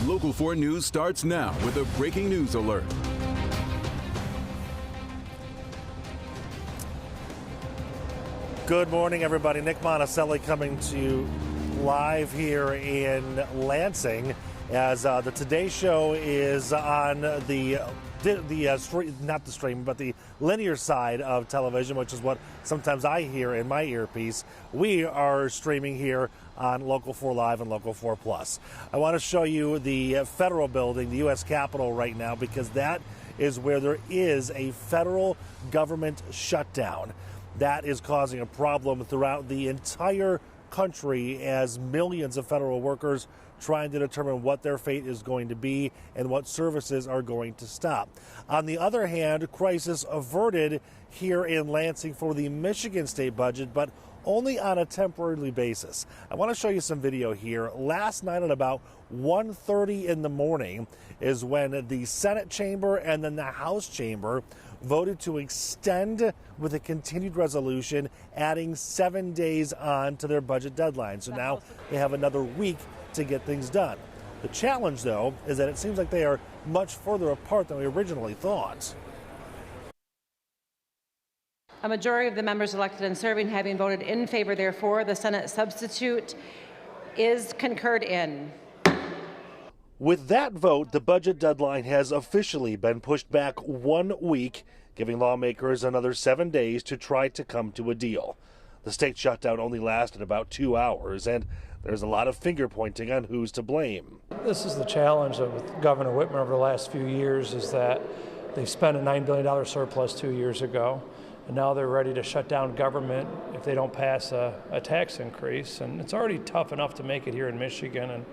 Local 4 News starts now with a breaking news alert. Good morning, everybody. Nick Monticelli coming to you live here in Lansing as the Today Show is on the linear side of television, which is what sometimes I hear in my earpiece. We are streaming here on Local 4 Live and Local 4 Plus. I want to show you the federal building, the U.S. Capitol right now, because that is where there is a federal government shutdown. That is causing a problem throughout the entire country as millions of federal workers trying to determine what their fate is going to be and what services are going to stop. On the other hand, crisis averted here in Lansing for the Michigan state budget, but only on a temporary basis. I want to show you some video here. Last night at about 1:30 in the morning is when the Senate chamber and then the House chamber voted to extend with a continued resolution, adding 7 days on to their budget deadline. So now they have another week to get things done. The challenge, though, is that it seems like they are much further apart than we originally thought. A majority of the members elected and serving having voted in favor, therefore, the Senate substitute is concurred in. With that vote, the budget deadline has officially been pushed back 1 week, giving lawmakers another 7 days to try to come to a deal. The state shutdown only lasted about 2 hours, and there's a lot of finger pointing on who's to blame. This is the challenge of Governor Whitmer over the last few years, is that they spent a $9 billion surplus 2 years ago, and now they're ready to shut down government if they don't pass a tax increase. And it's already tough enough to make it here in Michigan, and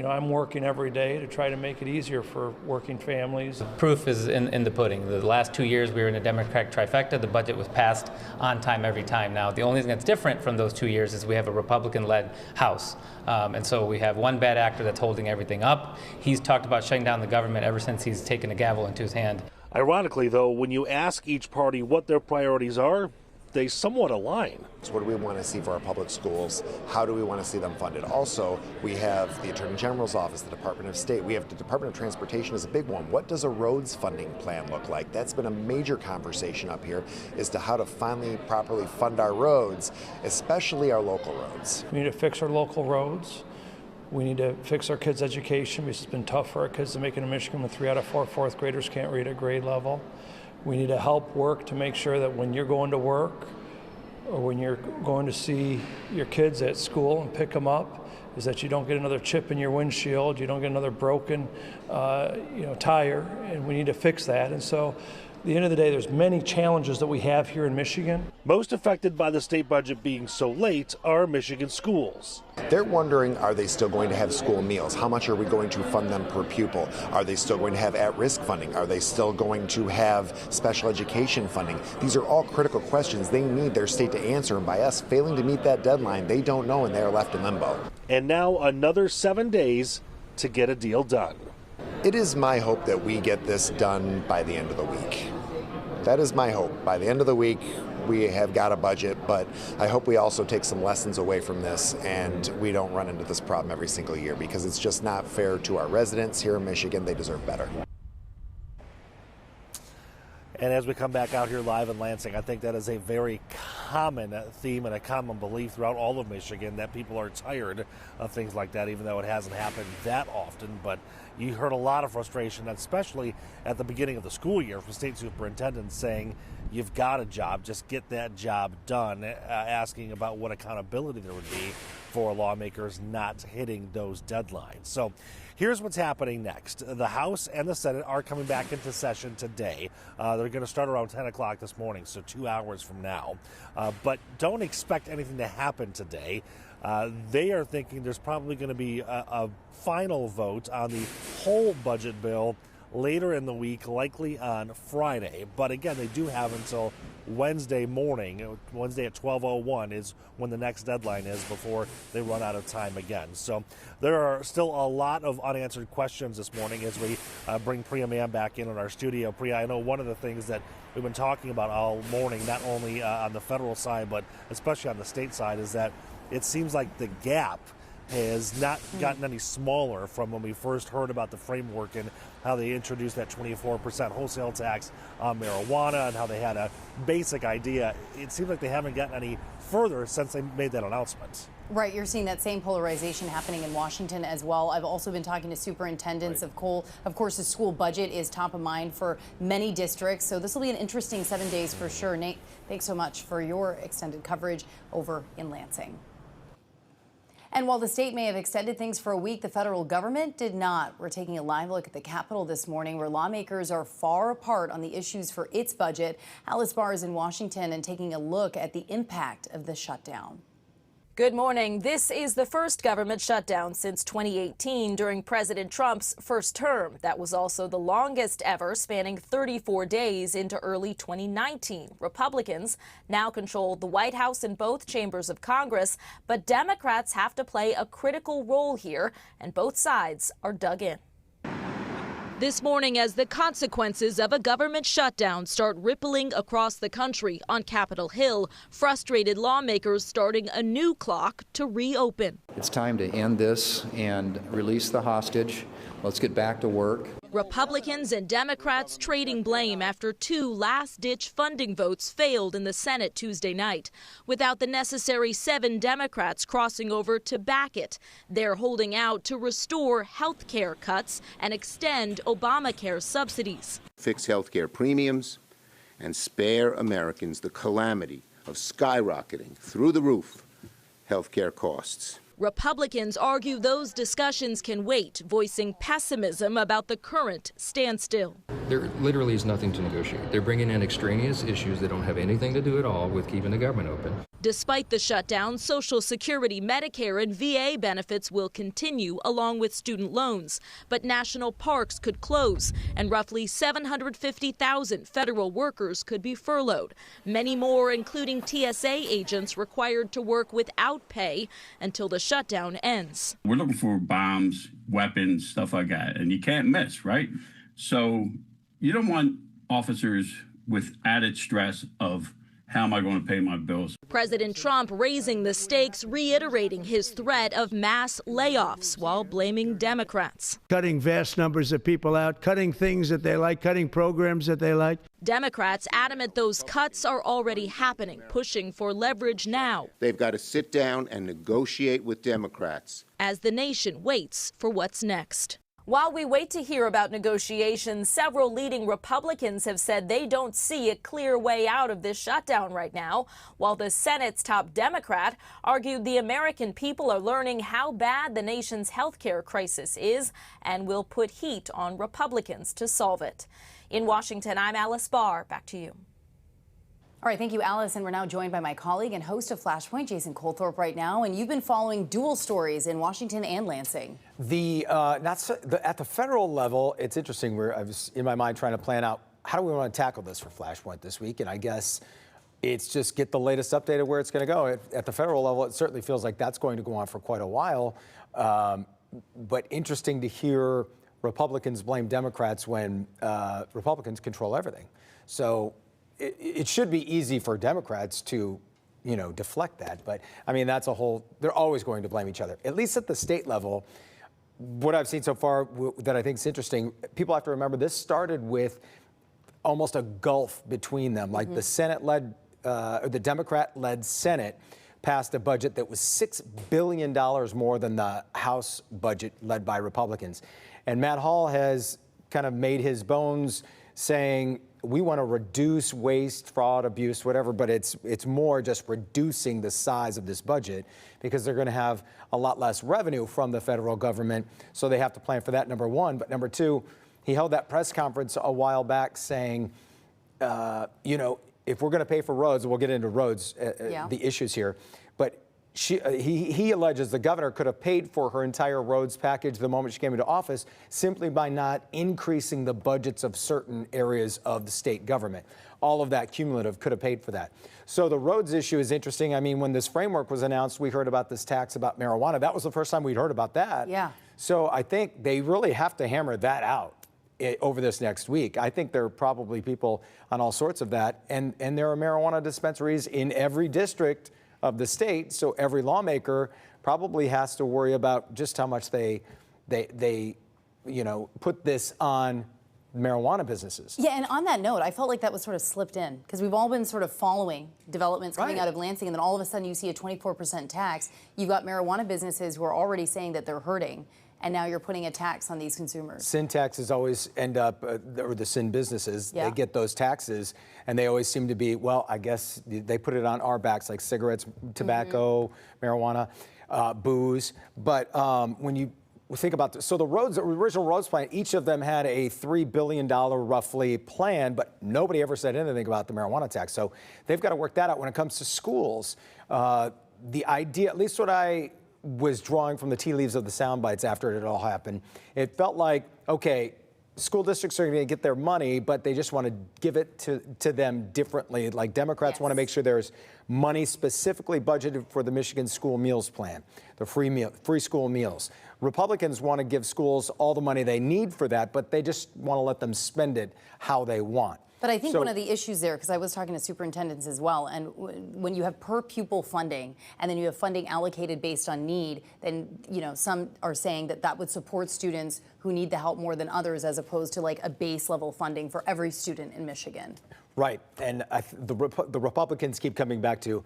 I'm working every day to try to make it easier for working families. Proof is in the pudding. The last 2 years we were in a Democratic trifecta. The budget was passed on time every time. Now the only thing that's different from those 2 years is we have a Republican-led House. And so we have one bad actor that's holding everything up. He's talked about shutting down the government ever since he's taken a gavel into his hand. Ironically, though, when you ask each party what their priorities are, they somewhat align. So what do we want to see for our public schools? How do we want to see them funded? Also, we have the Attorney General's office, the Department of State. We have the Department of Transportation is a big one. What does a roads funding plan look like? That's been a major conversation up here as to how to finally properly fund our roads, especially our local roads. We need to fix our local roads. We need to fix our kids' education because it's been tough for our kids to make it in Michigan when 3 out of 4 fourth graders can't read at grade level. We need to help work to make sure that when you're going to work or when you're going to see your kids at school and pick them up, is that you don't get another chip in your windshield, you don't get another broken tire, and we need to fix that. And so at the end of the day, there's many challenges that we have here in Michigan. Most affected by the state budget being so late are Michigan schools. They're wondering, are they still going to have school meals? How much are we going to fund them per pupil? Are they still going to have at-risk funding? Are they still going to have special education funding? These are all critical questions they need their state to answer, and by us failing to meet that deadline, they don't know and they are left in limbo. And now another 7 days to get a deal done. It is my hope that we get this done by the end of the week. That is my hope. By the end of the week, we have got a budget, but I hope we also take some lessons away from this and we don't run into this problem every single year, because it's just not fair to our residents here in Michigan. They deserve better. And as we come back out here live in Lansing, I think that is a very common theme and a common belief throughout all of Michigan, that people are tired of things like that, even though it hasn't happened that often. But you heard a lot of frustration, especially at the beginning of the school year, from state superintendents saying, you've got a job, just get that job done, asking about what accountability there would be for lawmakers not hitting those deadlines. So here's what's happening next. The House and the Senate are coming back into session today. They're going to start around 10 o'clock this morning, so 2 hours from now. But don't expect anything to happen today. They are thinking there's probably going to be a final vote on the whole budget bill later in the week, likely on Friday. But again, they do have until Wednesday morning. Wednesday at 12:01 is when the next deadline is before they run out of time again. So there are still a lot of unanswered questions this morning as we bring Priya Mann back in our studio. Priya, I know one of the things that we've been talking about all morning, not only on the federal side, but especially on the state side, is that it seems like the gap has not gotten any smaller from when we first heard about the framework and how they introduced that 24% wholesale tax on marijuana and how they had a basic idea. It seems like they haven't gotten any further since they made that announcement. Right, you're seeing that same polarization happening in Washington as well. I've also been talking to superintendents of Cole. Of course, the school budget is top of mind for many districts, so this will be an interesting 7 days for sure. Nate, thanks so much for your extended coverage over in Lansing. And while the state may have extended things for a week, the federal government did not. We're taking a live look at the Capitol this morning, where lawmakers are far apart on the issues for its budget. Alice Barr is in Washington and taking a look at the impact of the shutdown. Good morning. This is the first government shutdown since 2018 during President Trump's first term. That was also the longest ever, spanning 34 days into early 2019. Republicans now control the White House and both chambers of Congress, but Democrats have to play a critical role here, and both sides are dug in. This morning, as the consequences of a government shutdown start rippling across the country, on Capitol Hill, frustrated lawmakers starting a new clock to reopen. It's time to end this and release the hostage. Let's get back to work. Republicans and Democrats trading blame after two last-ditch funding votes failed in the Senate Tuesday night. Without the necessary 7 Democrats crossing over to back it, they're holding out to restore health care cuts and extend Obamacare subsidies. Fix health care premiums and spare Americans the calamity of skyrocketing through the roof health care costs. Republicans argue those discussions can wait, voicing pessimism about the current standstill. There literally is nothing to negotiate. They're bringing in extraneous issues that don't have anything to do at all with keeping the government open. Despite the shutdown, Social Security, Medicare, and VA benefits will continue, along with student loans. But national parks could close, and roughly 750,000 federal workers could be furloughed. Many more, including TSA agents, required to work without pay until the shutdown ends. We're looking for bombs, weapons, stuff like that, and you can't miss, right? So you don't want officers with added stress of how am I going to pay my bills? President Trump raising the stakes, reiterating his threat of mass layoffs while blaming Democrats. Cutting vast numbers of people out, cutting things that they like, cutting programs that they like. Democrats adamant those cuts are already happening, pushing for leverage now. They've got to sit down and negotiate with Democrats as the nation waits for what's next. While we wait to hear about negotiations, several leading Republicans have said they don't see a clear way out of this shutdown right now, while the Senate's top Democrat argued the American people are learning how bad the nation's health care crisis is and will put heat on Republicans to solve it. In Washington, I'm Alice Barr. Back to you. All right, thank you, Alice. And we're now joined by my colleague and host of Flashpoint, Jason Colthorpe, right now. And you've been following dual stories in Washington and Lansing. At the federal level, it's interesting. I was in my mind trying to plan out how do we want to tackle this for Flashpoint this week. And I guess it's just get the latest update of where it's going to go. At the federal level, it certainly feels like that's going to go on for quite a while. But interesting to hear Republicans blame Democrats when Republicans control everything. So it should be easy for Democrats to, deflect that. But, I mean, they're always going to blame each other. At least at the state level, what I've seen so far that I think is interesting, people have to remember this started with almost a gulf between them. Like the Senate-led, or the Democrat-led Senate passed a budget that was $6 billion more than the House budget led by Republicans. And Matt Hall has kind of made his bones saying, we want to reduce waste, fraud, abuse, whatever, but it's more just reducing the size of this budget because they're going to have a lot less revenue from the federal government, so they have to plan for that, number one. But number two, he held that press conference a while back saying, if we're going to pay for roads, we'll get into roads, the issues here, but he alleges the governor could have paid for her entire roads package the moment she came into office simply by not increasing the budgets of certain areas of the state government. All of that cumulative could have paid for that. So the roads issue is interesting. I mean, when this framework was announced, we heard about this tax about marijuana. That was the first time we'd heard about that. Yeah. So I think they really have to hammer that out over this next week. I think there are probably people on all sorts of that. And there are marijuana dispensaries in every district of the state, so every lawmaker probably has to worry about just how much they put this on marijuana businesses. Yeah, and on that note, I felt like that was sort of slipped in because we've all been sort of following developments coming out of Lansing, and then all of a sudden you see a 24% tax. You've got marijuana businesses who are already saying that they're hurting, and now you're putting a tax on these consumers. Sin taxes always end up, or the sin businesses, they get those taxes, and they always seem to be, well, I guess they put it on our backs, like cigarettes, tobacco, marijuana, booze. But when you think about this, so the original roads plan, each of them had a $3 billion roughly plan, but nobody ever said anything about the marijuana tax. So they've got to work that out. When it comes to schools, the idea, at least what I was drawing from the tea leaves of the sound bites after it all happened, it felt like, okay, school districts are going to get their money, but they just want to give it to them differently. Like Democrats want to make sure there's money specifically budgeted for the Michigan school meals plan, the free school meals. Republicans want to give schools all the money they need for that, but they just want to let them spend it how they want. But I think one of the issues there, because I was talking to superintendents as well, and when you have per pupil funding and then you have funding allocated based on need, then some are saying that that would support students who need the help more than others, as opposed to like a base level funding for every student in Michigan. Right, and the Republicans keep coming back to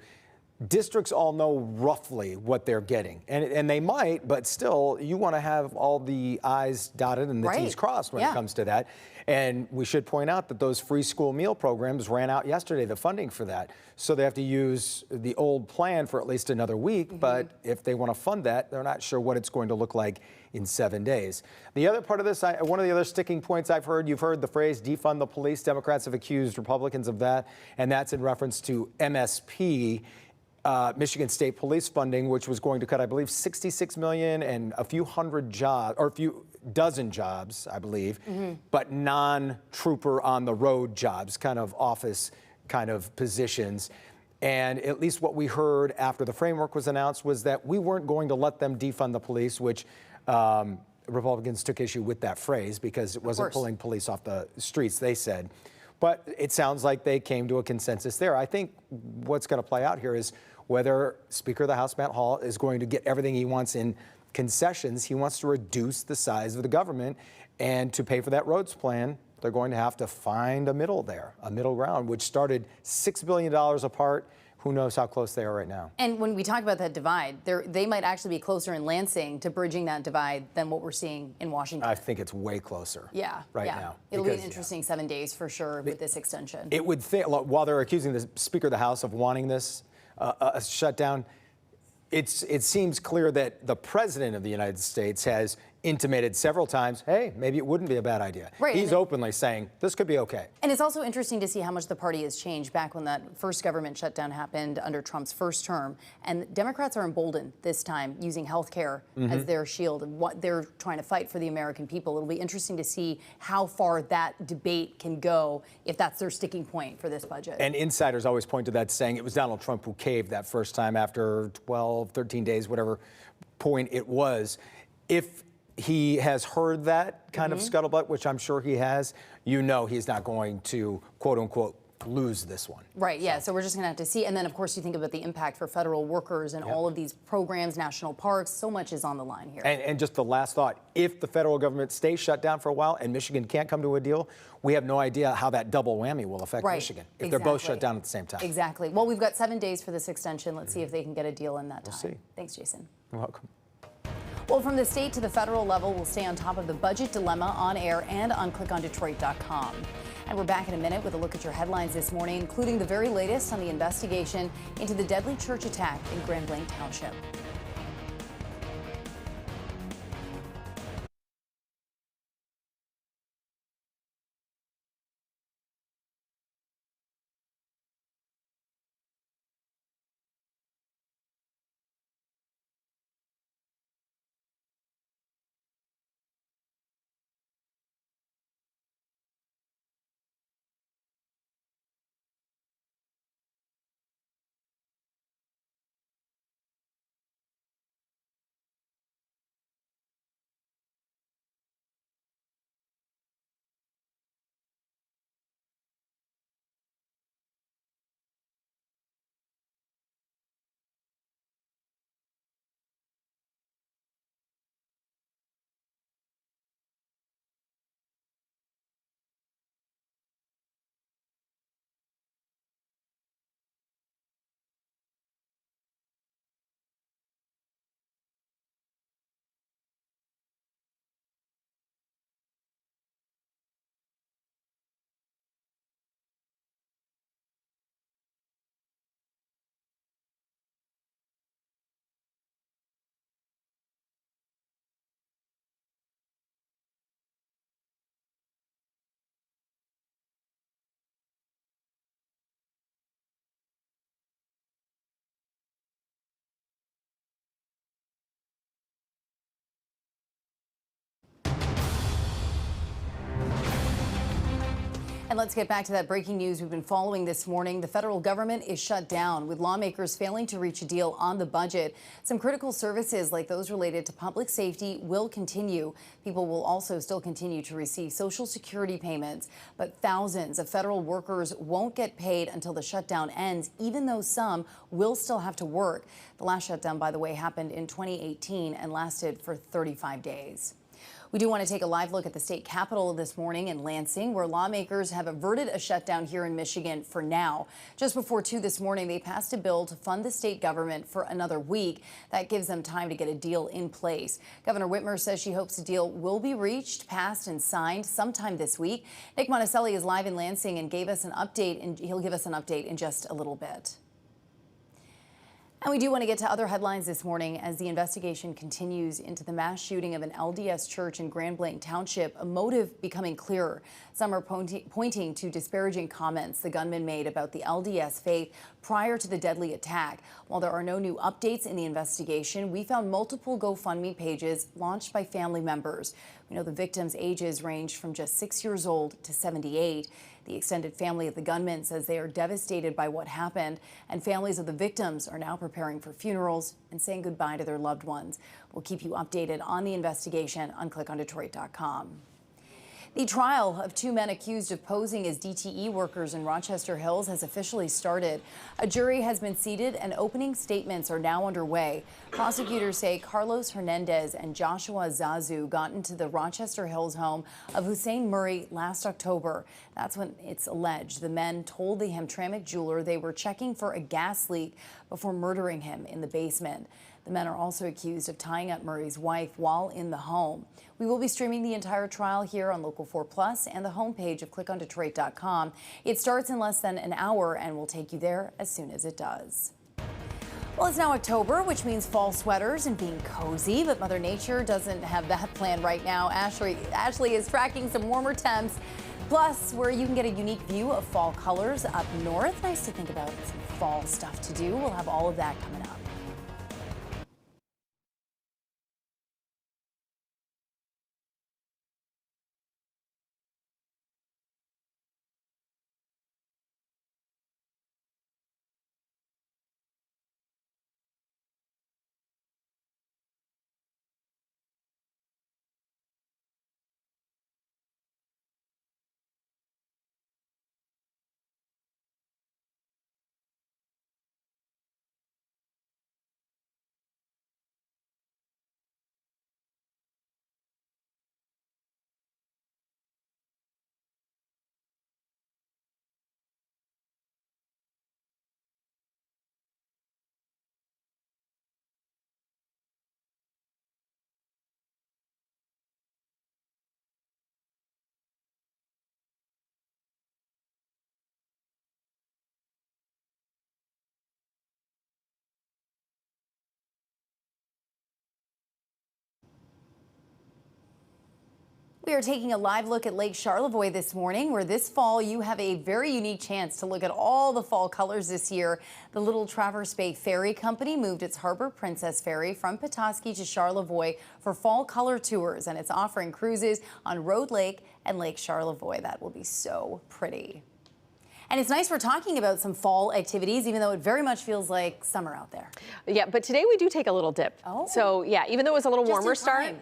districts all know roughly what they're getting, and they might, but still, you want to have all the I's dotted and the T's crossed when it comes to that. And we should point out that those free school meal programs ran out yesterday, the funding for that. So they have to use the old plan for at least another week, but if they want to fund that, they're not sure what it's going to look like in 7 days. The other part of this, one of the other sticking points you've heard the phrase defund the police. Democrats have accused Republicans of that, and that's in reference to MSP. Michigan State Police funding, which was going to cut, I believe, $66 million and a few hundred jobs, or a few dozen jobs, I believe, but non-trooper on the road jobs, kind of office kind of positions. And at least what we heard after the framework was announced was that we weren't going to let them defund the police, which Republicans took issue with that phrase because it wasn't pulling police off the streets, they said. But it sounds like they came to a consensus there. I think what's going to play out here is whether Speaker of the House Matt Hall is going to get everything he wants in concessions. He wants to reduce the size of the government, and to pay for that roads plan, they're going to have to find a middle ground, which started $6 billion apart. Who knows how close they are right now? And when we talk about that divide, they might actually be closer in Lansing to bridging that divide than what we're seeing in Washington. I think it's way closer. Right now. It'll be an interesting 7 days for sure with this extension. It would think, while they're accusing the Speaker of the House of wanting this a shutdown, it seems clear that the President of the United States has intimated several times, hey, maybe it wouldn't be a bad idea. He's openly saying this could be okay. And it's also interesting to see how much the party has changed back when that first government shutdown happened under Trump's first term. And Democrats are emboldened this time, using health care as their shield and what they're trying to fight for the American people. It'll be interesting to see how far that debate can go if that's their sticking point for this budget. And insiders always point to that, saying it was Donald Trump who caved that first time after 12, 13 days, whatever point it was. If he has heard that kind of scuttlebutt, which I'm sure he has, he's not going to, quote unquote, lose this one. Right, yeah, so we're just gonna have to see. And then, of course, you think about the impact for federal workers and all of these programs, national parks, so much is on the line here. And just the last thought, if the federal government stays shut down for a while and Michigan can't come to a deal, we have no idea how that double whammy will affect Michigan if they're both shut down at the same time. Exactly. Well, we've got 7 days for this extension. Let's see if they can get a deal in that time. We'll see. Thanks, Jason. You're welcome. Well, from the state to the federal level, we'll stay on top of the budget dilemma on air and on clickondetroit.com. And we're back in a minute with a look at your headlines this morning, including the very latest on the investigation into the deadly church attack in Grand Blanc Township. And let's get back to that breaking news we've been following this morning. The federal government is shut down, with lawmakers failing to reach a deal on the budget. Some critical services, like those related to public safety, will continue. People will also still continue to receive Social Security payments. But thousands of federal workers won't get paid until the shutdown ends, even though some will still have to work. The last shutdown, by the way, happened in 2018 and lasted for 35 days. We do want to take a live look at the state capitol this morning in Lansing, where lawmakers have averted a shutdown here in Michigan for now. Just before 2 this morning, they passed a bill to fund the state government for another week. That gives them time to get a deal in place. Governor Whitmer says she hopes a deal will be reached, passed, and signed sometime this week. Nick Monticelli is live in Lansing and gave us an update, and he'll give us an update in just a little bit. And we do want to get to other headlines this morning as the investigation continues into the mass shooting of an LDS church in Grand Blanc Township, a motive becoming clearer. Some are pointing to disparaging comments the gunman made about the LDS faith prior to the deadly attack. While there are no new updates in the investigation, we found multiple GoFundMe pages launched by family members. We know the victims' ages ranged from just 6 years old to 78. The extended family of the gunman says they are devastated by what happened, and families of the victims are now preparing for funerals and saying goodbye to their loved ones. We'll keep you updated on the investigation on clickondetroit.com. The trial of 2 men accused of posing as DTE workers in Rochester Hills has officially started. A jury has been seated and opening statements are now underway. Prosecutors say Carlos Hernandez and Joshua Zazu got into the Rochester Hills home of Hussein Murray last October. That's when it's alleged the men told the Hamtramck jeweler they were checking for a gas leak before murdering him in the basement. The men are also accused of tying up Murray's wife while in the home. We will be streaming the entire trial here on Local 4 Plus and the homepage of clickondetroit.com. It starts in less than an hour and we'll take you there as soon as it does. Well, it's now October, which means fall sweaters and being cozy, but Mother Nature doesn't have that plan right now. Ashley is tracking some warmer temps, plus where you can get a unique view of fall colors up north. Nice to think about some fall stuff to do. We'll have all of that coming up. We are taking a live look at Lake Charlevoix this morning, where this fall you have a very unique chance to look at all the fall colors this year. The Little Traverse Bay Ferry Company moved its Harbor Princess Ferry from Petoskey to Charlevoix for fall color tours, and it's offering cruises on Road Lake and Lake Charlevoix. That will be so pretty. And it's nice we're talking about some fall activities, even though it very much feels like summer out there. Yeah, but today we do take a little dip. Oh. So yeah, even though it was a little warmer start.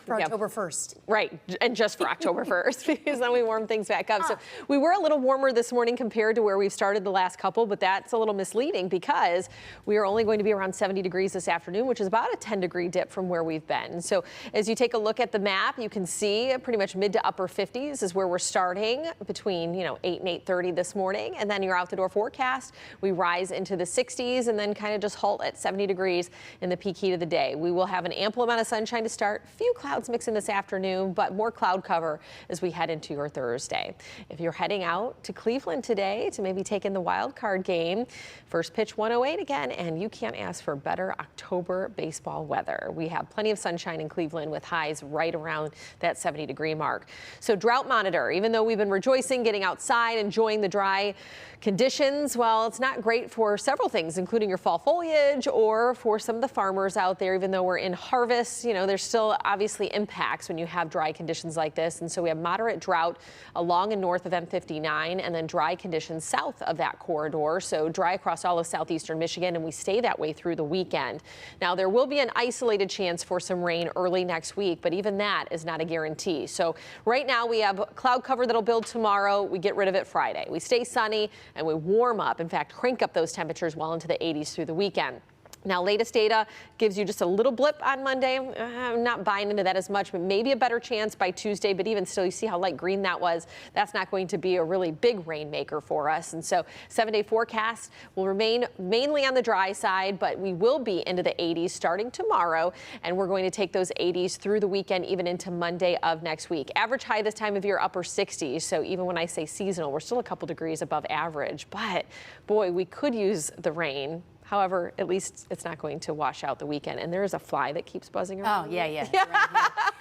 For October 1st. Right, and just for October 1st, because then we warm things back up. So we were a little warmer this morning compared to where we've started the last couple, but that's a little misleading because we are only going to be around 70 degrees this afternoon, which is about a 10-degree dip from where we've been. So as you take a look at the map, you can see pretty much mid to upper 50s is where we're starting between 8 and 8:30 this morning, and then your out the door forecast, we rise into the 60s and then kind of just halt at 70 degrees in the peak heat of the day. We will have an ample amount of sunshine to start. Few clouds mix in this afternoon, but more cloud cover as we head into your Thursday. If you're heading out to Cleveland today to maybe take in the wild card game, first pitch 1:08 again, and you can't ask for better October baseball weather. We have plenty of sunshine in Cleveland with highs right around that 70-degree mark. So drought monitor, even though we've been rejoicing, getting outside, enjoying the dry conditions, well, it's not great for several things, including your fall foliage or for some of the farmers out there. Even though we're in harvest, there's still obviously obviously impacts when you have dry conditions like this. And so we have moderate drought along and north of M59 and then dry conditions south of that corridor. So dry across all of southeastern Michigan, and we stay that way through the weekend. Now, there will be an isolated chance for some rain early next week, but even that is not a guarantee. So right now we have cloud cover that'll build tomorrow. We get rid of it Friday. We stay sunny and we warm up. In fact, crank up those temperatures well into the 80s through the weekend. Now, latest data gives you just a little blip on Monday. I'm not buying into that as much, but maybe a better chance by Tuesday. But even still, you see how light green that was. That's not going to be a really big rainmaker for us. And so 7-day forecast will remain mainly on the dry side, but we will be into the 80s starting tomorrow. And we're going to take those 80s through the weekend, even into Monday of next week. Average high this time of year, upper 60s. So even when I say seasonal, we're still a couple degrees above average. But boy, we could use the rain. However, at least it's not going to wash out the weekend. And there is a fly that keeps buzzing around. Oh, yeah.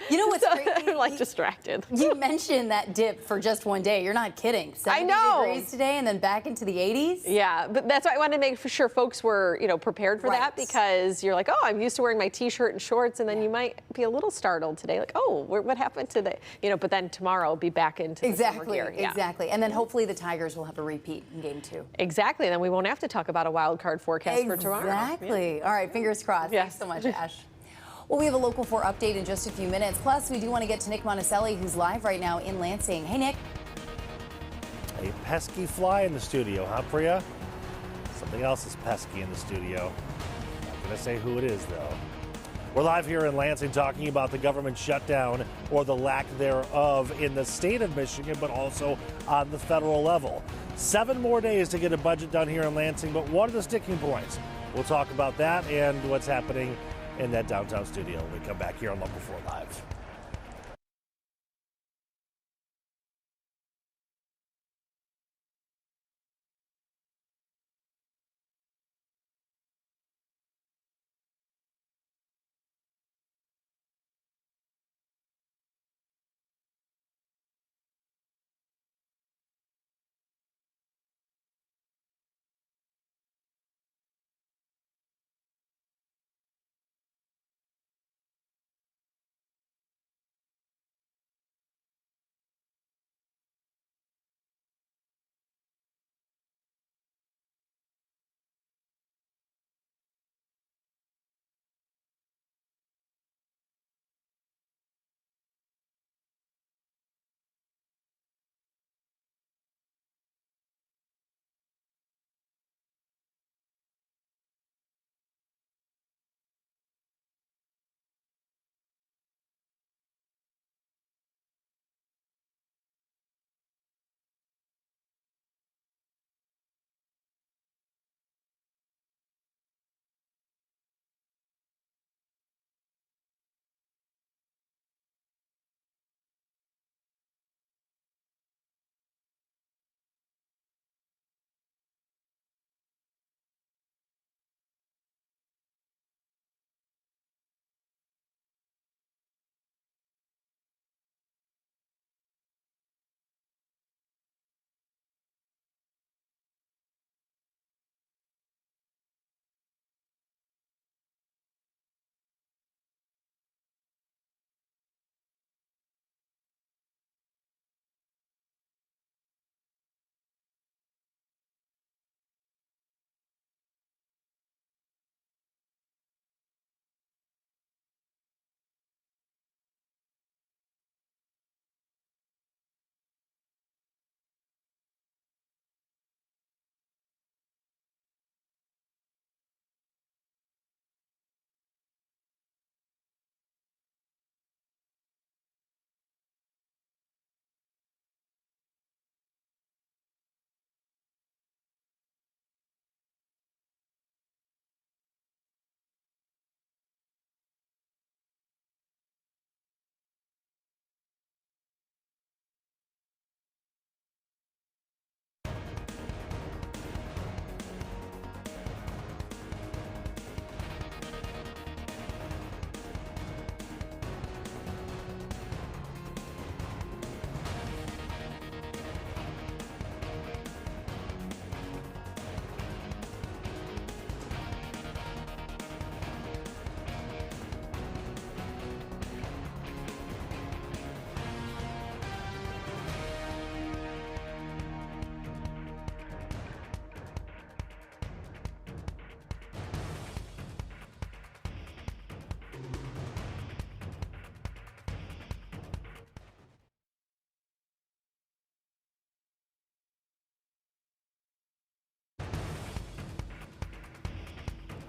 You know what's crazy? I'm like distracted. You mentioned that dip for just one day. You're not kidding. 70 degrees today and then back into the 80s? Yeah, but that's why I wanted to make sure folks were, prepared for that, because you're like, oh, I'm used to wearing my T-shirt and shorts, and then you might be a little startled today, like, oh, what happened to but then tomorrow will be back into the summer gear. Yeah. Exactly. And then hopefully the Tigers will have a repeat in game 2. Exactly. And then we won't have to talk about a wild card forecast for tomorrow. Exactly. All right, fingers crossed. Yes. Thanks so much, Ash. Well, we have a Local 4 update in just a few minutes. Plus, we do want to get to Nick Monticelli, who's live right now in Lansing. Hey, Nick. A pesky fly in the studio, huh, Priya? Something else is pesky in the studio. Not going to say who it is, though. We're live here in Lansing talking about the government shutdown, or the lack thereof, in the state of Michigan, but also on the federal level. 7 more days to get a budget done here in Lansing, but what are the sticking points? We'll talk about that and what's happening in that downtown studio when we come back here on Local 4 Live.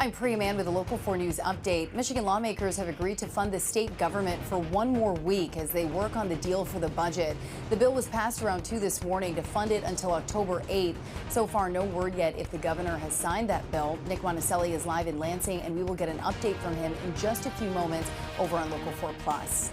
I'm Priya Mann with a Local 4 News update. Michigan lawmakers have agreed to fund the state government for one more week as they work on the deal for the budget. The bill was passed around 2 this morning to fund it until October 8th. So far, no word yet if the governor has signed that bill. Nick Monticelli is live in Lansing, and we will get an update from him in just a few moments over on Local 4 Plus.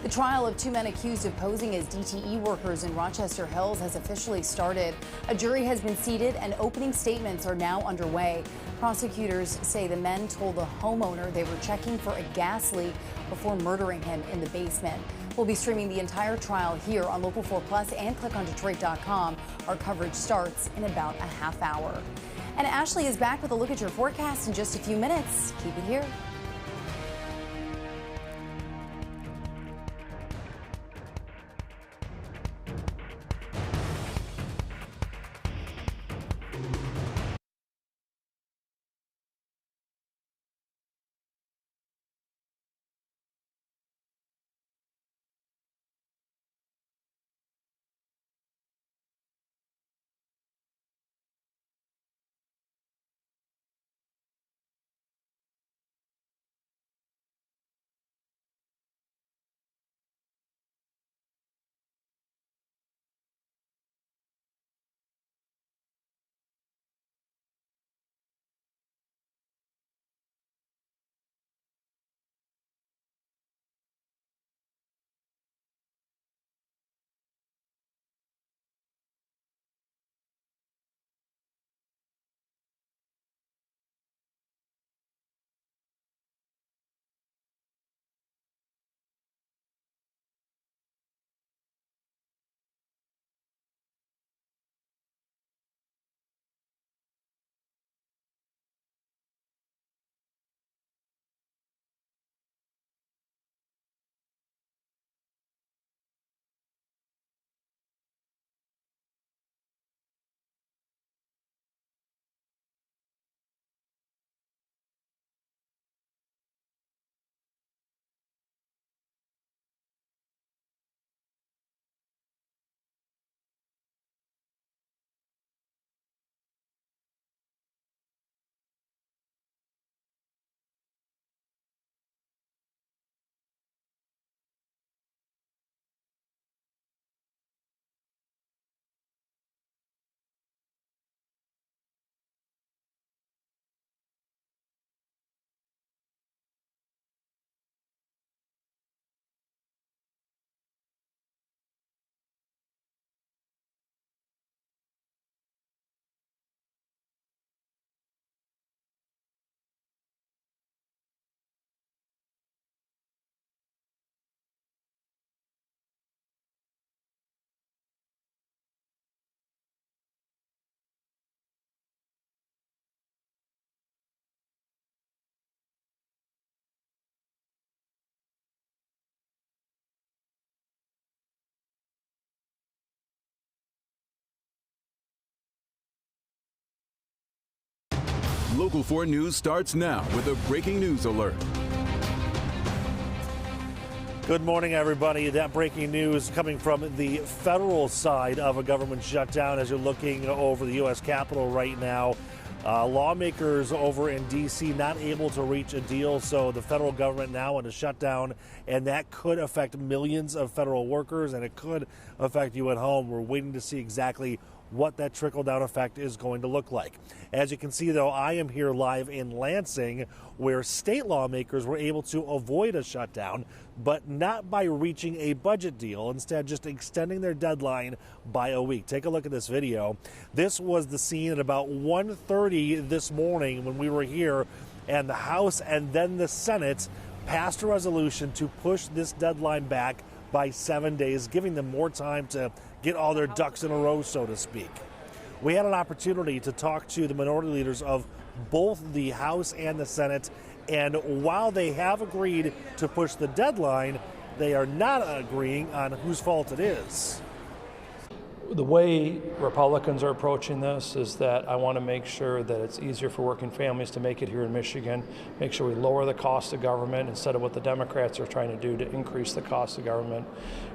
The trial of 2 men accused of posing as DTE workers in Rochester Hills has officially started. A jury has been seated and opening statements are now underway. Prosecutors say the men told the homeowner they were checking for a gas leak before murdering him in the basement. We'll be streaming the entire trial here on Local 4 Plus and clickondetroit.com. Our coverage starts in about a half hour. And Ashley is back with a look at your forecast in just a few minutes. Keep it here. Local 4 News starts now with a breaking news alert. Good morning, everybody. That breaking news coming from the federal side of a government shutdown as you're looking over the U.S. Capitol right now. Lawmakers over in D.C. not able to reach a deal, so the federal government now in a shutdown, and that could affect millions of federal workers, and it could affect you at home. We're waiting to see exactly what that trickle-down effect is going to look like. As you can see, though, I am here live in Lansing, where state lawmakers were able to avoid a shutdown, but not by reaching a budget deal, instead just extending their deadline by a week. Take a look at this video. This was the scene at about 1:30 this morning when we were here, and the House and then the Senate passed a resolution to push this deadline back by 7 days, giving them more time to get all their ducks in a row, so to speak. We had an opportunity to talk to the minority leaders of both the House and the Senate, and while they have agreed to push the deadline, they are not agreeing on whose fault it is. The way Republicans are approaching this is that I want to make sure that it's easier for working families to make it here in Michigan, make sure we lower the cost of government instead of what the Democrats are trying to do to increase the cost of government.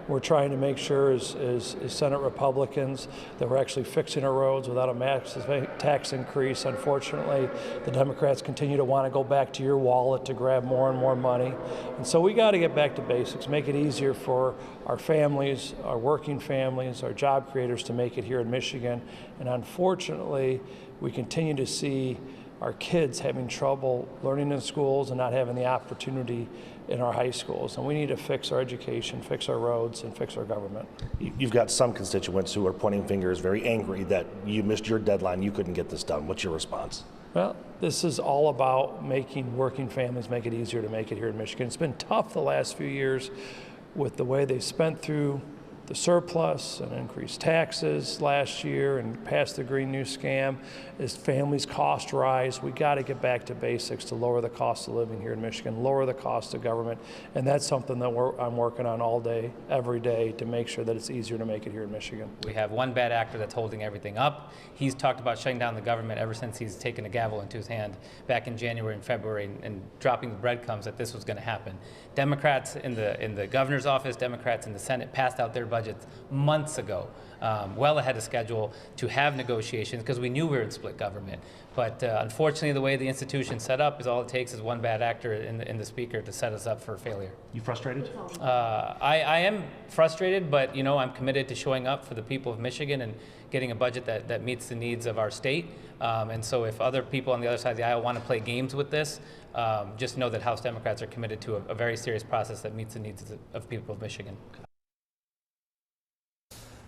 We're trying to make sure as Senate Republicans that we're actually fixing our roads without a massive tax increase. Unfortunately, the Democrats continue to want to go back to your wallet to grab more and more money. And so we got to get back to basics, make it easier for our families, our working families, our job creators to make it here in Michigan. And unfortunately, we continue to see our kids having trouble learning in schools and not having the opportunity in our high schools. And we need to fix our education, fix our roads, and fix our government. You've got some constituents who are pointing fingers, very angry that you missed your deadline, you couldn't get this done. What's your response? Well, this is all about making working families make it easier to make it here in Michigan. It's been tough the last few years with the way they've spent through the surplus and increased taxes last year and passed the Green New Scam. As families' costs rise, we got to get back to basics to lower the cost of living here in Michigan, lower the cost of government, and that's something that I'm working on all day, every day, to make sure that it's easier to make it here in Michigan. We have one bad actor that's holding everything up. He's talked about shutting down the government ever since he's taken a gavel into his hand back in January and February and dropping the breadcrumbs that this was going to happen. Democrats in the governor's office, Democrats in the Senate passed out their budgets months ago, well ahead of schedule, to have negotiations because we knew we were in split government. But unfortunately, the way the institution's set up is all it takes is one bad actor in the speaker to set us up for failure. You frustrated? I am frustrated, but I'm committed to showing up for the people of Michigan and getting a budget that meets the needs of our state. And so if other people on the other side of the aisle want to play games with this, just know that House Democrats are committed to a very serious process that meets the needs of people of Michigan.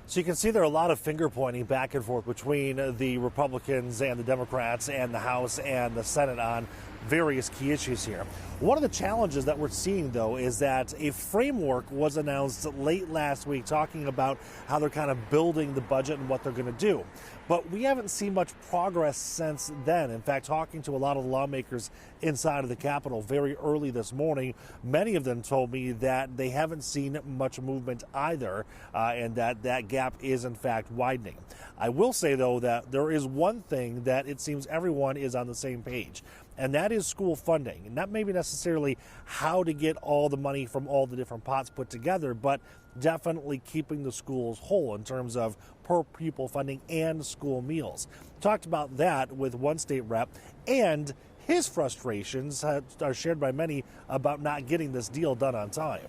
So you can see there are a lot of finger pointing back and forth between the Republicans and the Democrats and the House and the Senate on various key issues here. One of the challenges that we're seeing, though, is that a framework was announced late last week talking about how they're kind of building the budget and what they're going to do. But we haven't seen much progress since then. In fact, talking to a lot of the lawmakers inside of the Capitol very early this morning, many of them told me that they haven't seen much movement either, and that gap is, in fact, widening. I will say, though, that there is one thing that it seems everyone is on the same page, and that is school funding. And not maybe necessarily how to get all the money from all the different pots put together, but definitely keeping the schools whole in terms of per pupil funding and school meals. Talked about that with one state rep, and his frustrations are shared by many about not getting this deal done on time.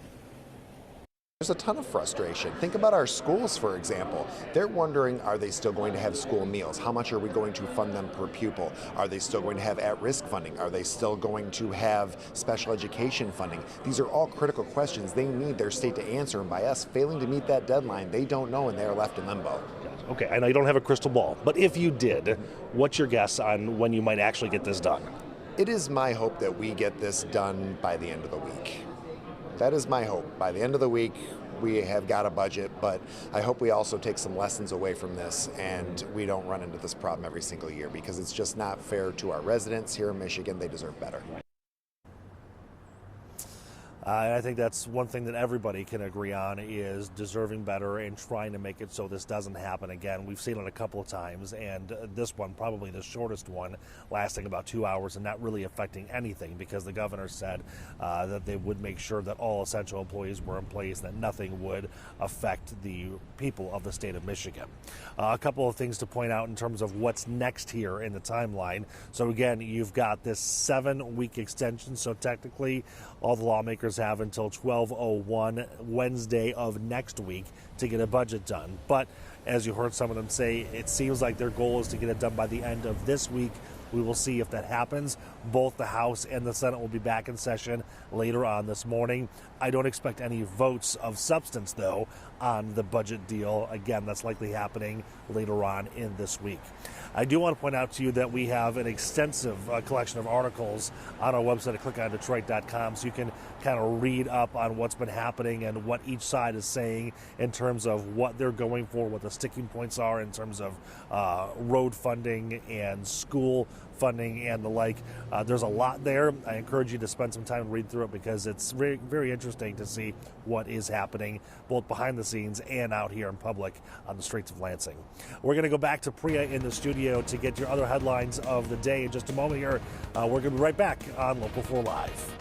There's a ton of frustration. Think about our schools, for example. They're wondering, are they still going to have school meals? How much are we going to fund them per pupil? Are they still going to have at-risk funding? Are they still going to have special education funding? These are all critical questions they need their state to answer, and by us failing to meet that deadline, they don't know and they are left in limbo. Okay, I know you don't have a crystal ball, but if you did, what's your guess on when you might actually get this done? It is my hope that we get this done by the end of the week. That is my hope. By the end of the week, we have got a budget, but I hope we also take some lessons away from this and we don't run into this problem every single year, because it's just not fair to our residents here in Michigan. They deserve better. And I think that's one thing that everybody can agree on, is deserving better and trying to make it so this doesn't happen again. We've seen it a couple of times, and this one, probably the shortest one, lasting about 2 hours and not really affecting anything, because the governor said that they would make sure that all essential employees were in place, that nothing would affect the people of the state of Michigan. A couple of things to point out in terms of what's next here in the timeline. So again, you've got this 7-week extension, so technically all the lawmakers have until 12:01 Wednesday of next week to get a budget done. But as you heard some of them say, it seems like their goal is to get it done by the end of this week. We will see if that happens. Both the House and the Senate will be back in session later on this morning. I don't expect any votes of substance, though, on the budget deal. Again, that's likely happening later on in this week. I do want to point out to you that we have an extensive collection of articles on our website at clickondetroit.com, so you can kind of read up on what's been happening and what each side is saying in terms of what they're going for, what the sticking points are in terms of road funding and school funding and the like. There's a lot there. I encourage you to spend some time and read through it because it's very, very interesting to see what is happening both behind the scenes and out here in public on the streets of Lansing. We're going to go back to Priya in the studio to get your other headlines of the day in just a moment here. We're going to be right back on Local 4 Live.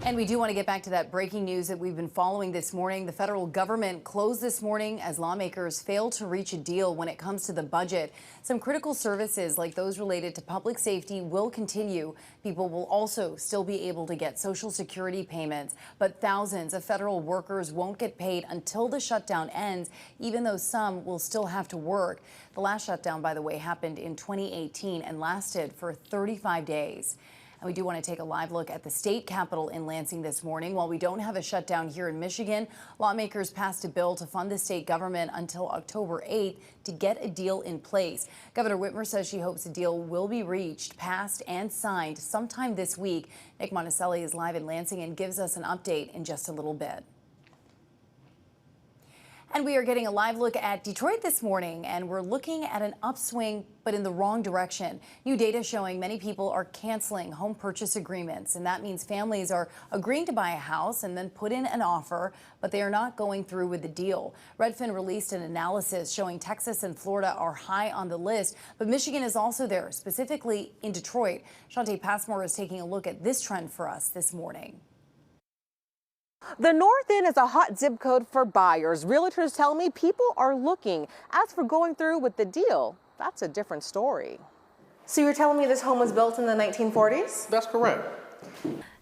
And we do want to get back to that breaking news that we've been following this morning. The federal government closed this morning as lawmakers failed to reach a deal when it comes to the budget. Some critical services like those related to public safety will continue. People will also still be able to get Social Security payments, but thousands of federal workers won't get paid until the shutdown ends, even though some will still have to work. The last shutdown, by the way, happened in 2018 and lasted for 35 days. And we do want to take a live look at the state capitol in Lansing this morning. While we don't have a shutdown here in Michigan, lawmakers passed a bill to fund the state government until October 8th to get a deal in place. Governor Whitmer says she hopes a deal will be reached, passed, and signed sometime this week. Nick Monticelli is live in Lansing and gives us an update in just a little bit. And we are getting a live look at Detroit this morning, and we're looking at an upswing, but in the wrong direction. New data showing many people are canceling home purchase agreements, and that means families are agreeing to buy a house and then put in an offer, but they are not going through with the deal. Redfin released an analysis showing Texas and Florida are high on the list, but Michigan is also there, specifically in Detroit. Shantae Passmore is taking a look at this trend for us this morning. The North End is a hot zip code for buyers. Realtors tell me people are looking. As for going through with the deal, that's a different story. So you're telling me this home was built in the 1940s? That's correct.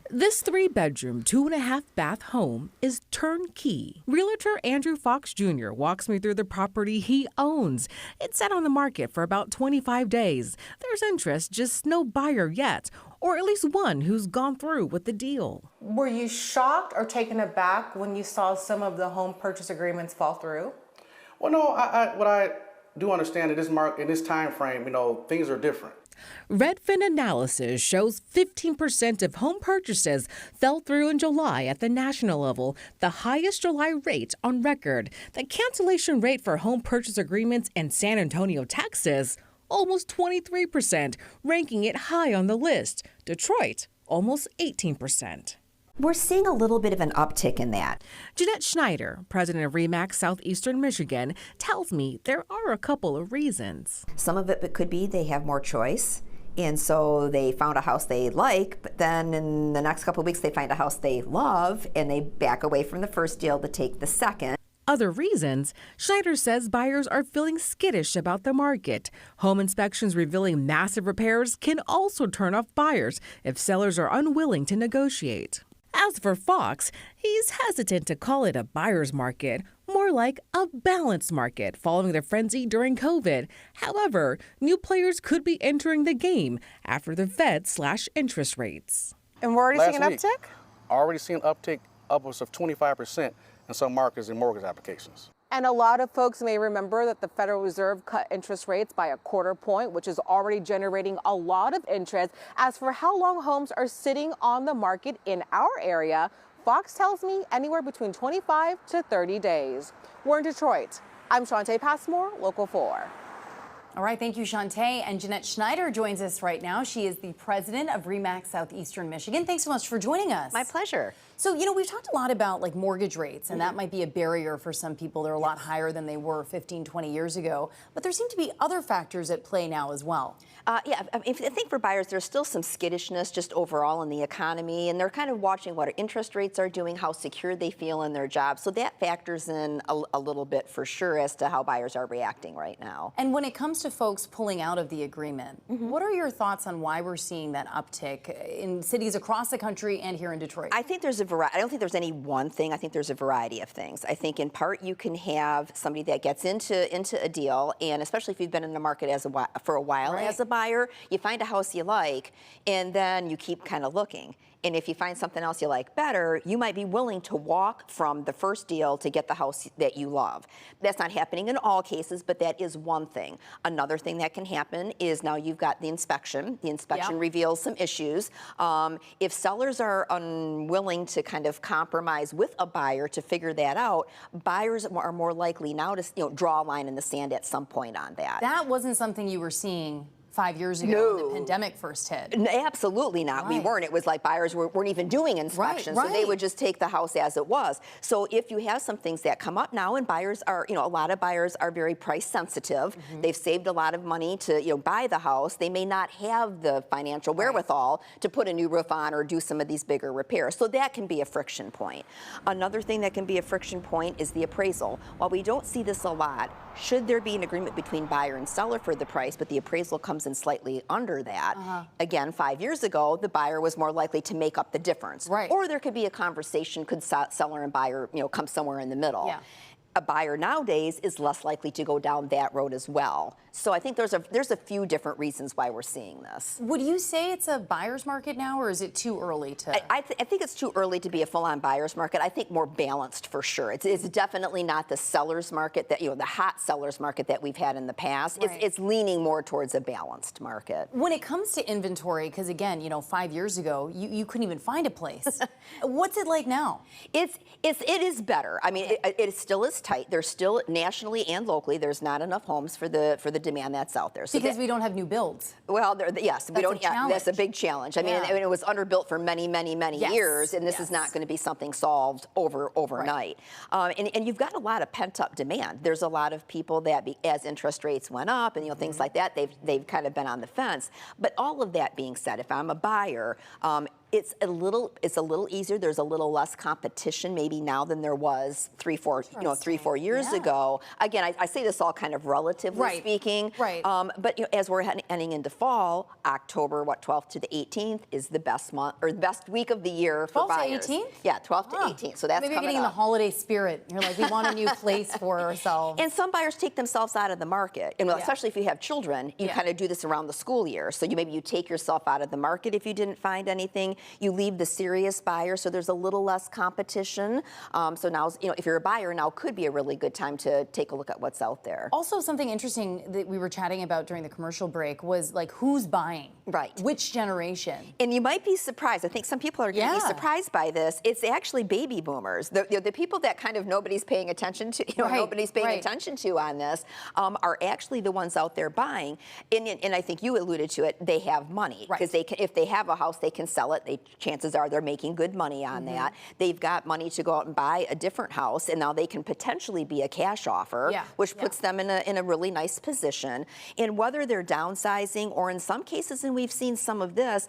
This 3-bedroom, 2.5-bath home is turnkey. Realtor Andrew Fox Jr. walks me through the property he owns. It's sat on the market for about 25 days. There's interest, just no buyer yet, or at least one who's gone through with the deal. Were you shocked or taken aback when you saw some of the home purchase agreements fall through? Well, no, what I do understand in this time frame, things are different. Redfin analysis shows 15% of home purchases fell through in July at the national level, the highest July rate on record. The cancellation rate for home purchase agreements in San Antonio, Texas, almost 23%, ranking it high on the list. Detroit, almost 18%. We're seeing a little bit of an uptick in that. Jeanette Schneider, president of RE/MAX Southeastern Michigan, tells me there are a couple of reasons. Some of it could be they have more choice, and so they found a house they like, but then in the next couple of weeks they find a house they love, and they back away from the first deal to take the second. Other reasons, Schneider says buyers are feeling skittish about the market. Home inspections revealing massive repairs can also turn off buyers if sellers are unwilling to negotiate. As for Fox, he's hesitant to call it a buyer's market, more like a balanced market following the frenzy during COVID. However, new players could be entering the game after the Fed slashed interest rates. And we're already seeing an uptick? Already seen an uptick upwards of 25% in some markets in mortgage applications. And a lot of folks may remember that the Federal Reserve cut interest rates by a quarter point, which is already generating a lot of interest. As for how long homes are sitting on the market in our area, Fox tells me anywhere between 25 to 30 days. We're in Detroit. I'm Shantae Passmore, Local 4. All right, thank you, Shantae. And Jeanette Schneider joins us right now. She is the president of RE/MAX Southeastern Michigan. Thanks so much for joining us. My pleasure. So, we've talked a lot about like mortgage rates, and that might be a barrier for some people. They're a lot higher than they were 15, 20 years ago. But there seem to be other factors at play now as well. Yeah, I think for buyers, there's still some skittishness just overall in the economy, and they're kind of watching what interest rates are doing, how secure they feel in their jobs. So that factors in a little bit for sure as to how buyers are reacting right now. And when it comes to folks pulling out of the agreement, what are your thoughts on why we're seeing that uptick in cities across the country and here in Detroit? I think there's a variety. I don't think there's any one thing. I think there's a variety of things. I think in part you can have somebody that gets into a deal, and especially if you've been in the market for a while as a buyer, you find a house you like, and then you keep kind of looking. And if you find something else you like better, you might be willing to walk from the first deal to get the house that you love. That's not happening in all cases, but that is one thing. Another thing that can happen is now you've got the inspection. The inspection reveals some issues. If sellers are unwilling to kind of compromise with a buyer to figure that out, buyers are more likely now to draw a line in the sand at some point on that. That wasn't something you were seeing 5 years ago when the pandemic first hit. Absolutely not. We weren't. It was like buyers weren't even doing inspections, so they would just take the house as it was. So if you have some things that come up now, and buyers are, a lot of buyers are very price sensitive. They've saved a lot of money to, buy the house. They may not have the financial wherewithal to put a new roof on or do some of these bigger repairs. So that can be a friction point. Another thing that can be a friction point is the appraisal. While we don't see this a lot, should there be an agreement between buyer and seller for the price, but the appraisal comes in slightly under that, again, 5 years ago, the buyer was more likely to make up the difference. Or there could be a conversation, could seller and buyer, come somewhere in the middle. A buyer nowadays is less likely to go down that road as well. So I think there's a few different reasons why we're seeing this. Would you say it's a buyer's market now, or is it too early to? I think it's too early to be a full-on buyer's market. I think more balanced for sure. It's definitely not the seller's market that, the hot seller's market that we've had in the past. It's leaning more towards a balanced market. When it comes to inventory, because again, 5 years ago, you couldn't even find a place. What's it like now? It is better. I mean, it still is tight. There's still nationally and locally, there's not enough homes for the demand that's out there. So because we don't have new builds. Well, yes, we don't. That's a big challenge. I mean, it was underbuilt for many years, and this is not going to be something solved overnight. And you've got a lot of pent up demand. There's a lot of people that, as interest rates went up and things like that, they've kind of been on the fence. But all of that being said, if I'm a buyer, it's a little easier. There's a little less competition maybe now than there was 3-4 years ago. Again, I say this all kind of relatively speaking. But as we're heading into fall, October 12th to the 18th is the best month or the best week of the year for buyers. 12th to 18th? Yeah, 12th to 18th. So that's maybe coming getting in up. the holiday spirit. You're like, we want a new place for ourselves. And some buyers take themselves out of the market, and especially if you have children, you kind of do this around the school year. So maybe you take yourself out of the market if you didn't find anything. You leave the serious buyer, so there's a little less competition. So now, if you're a buyer, now could be a really good time to take a look at what's out there. Also, something interesting that we were chatting about during the commercial break was like who's buying, which generation, and you might be surprised. I think some people are going to be surprised by this. It's actually baby boomers, the people that kind of nobody's paying attention to. Nobody's paying attention to on this are actually the ones out there buying. And I think you alluded to it. They have money because if they have a house, they can sell it. chances are they're making good money on that. They've got money to go out and buy a different house, and now they can potentially be a cash offer, which puts them in a really nice position. And whether they're downsizing or in some cases, and we've seen some of this,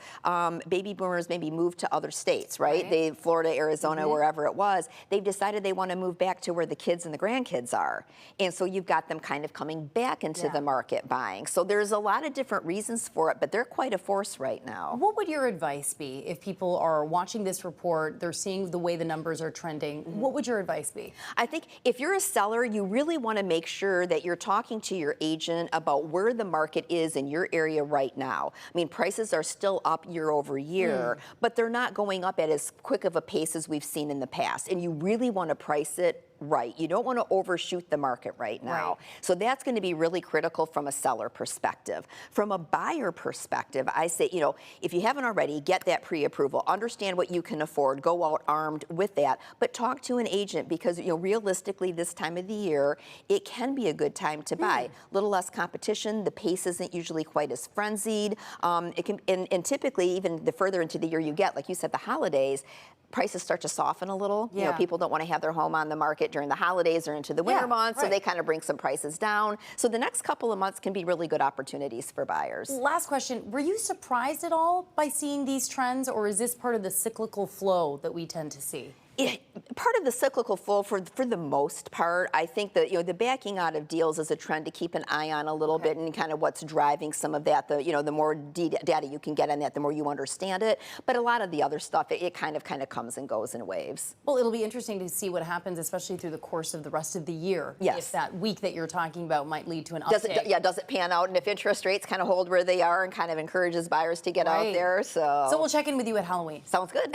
baby boomers maybe move to other states, right? They, Florida, Arizona, wherever it was, they've decided they want to move back to where the kids and the grandkids are. And so you've got them kind of coming back into the market buying. So there's a lot of different reasons for it, but they're quite a force right now. What would your advice be if people are watching this report, they're seeing the way the numbers are trending? What would your advice be? I think if you're a seller, you really want to make sure that you're talking to your agent about where the market is in your area right now. I mean, prices are still up year over year, but they're not going up at as quick of a pace as we've seen in the past. And you really want to price it right. You don't want to overshoot the market right now. So that's going to be really critical from a seller perspective. From a buyer perspective, I say, you know, if you haven't already, get that pre-approval. Understand what you can afford. Go out armed with that. But talk to an agent because, you know, realistically, this time of the year, it can be a good time to buy. A little less competition. The pace isn't usually quite as frenzied. It can, and typically, even the further into the year you get, like you said, the holidays, prices start to soften a little. You know, people don't want to have their home on the market during the holidays or into the winter months, so they kind of bring some prices down. So the next couple of months can be really good opportunities for buyers. Last question, were you surprised at all by seeing these trends, or is this part of the cyclical flow that we tend to see? Part of the cyclical flow for the most part. I think that, you know, the backing out of deals is a trend to keep an eye on a little bit, and kind of what's driving some of that. The, you know, the more data you can get on that, the more you understand it. But a lot of the other stuff, it kind of comes and goes in waves. Well, it'll be interesting to see what happens, especially through the course of the rest of the year. Yes. If that week that you're talking about might lead to an uptick. Does it pan out? And if interest rates kind of hold where they are and kind of encourages buyers to get out there. So we'll check in with you at Halloween. Sounds good.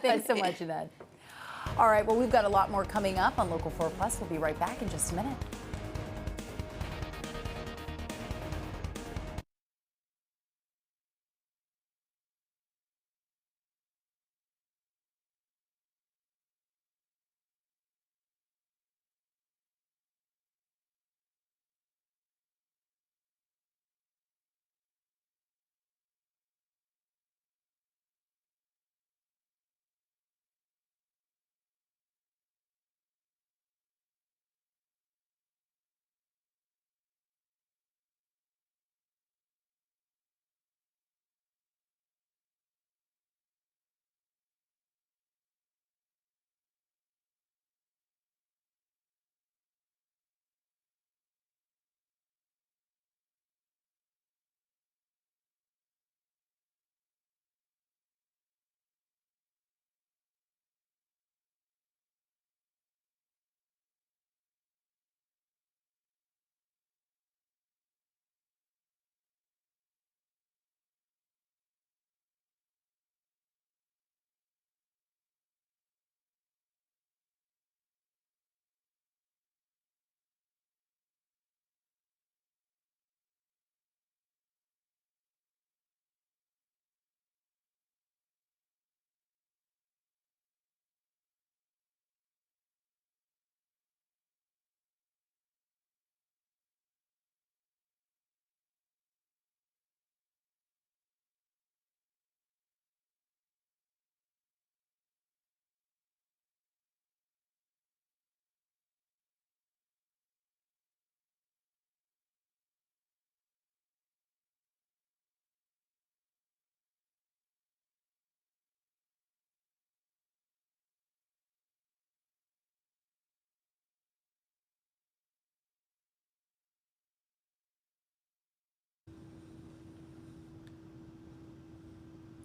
Thanks so much, Yvette. All right, well, we've got a lot more coming up on Local 4 Plus. We'll be right back in just a minute.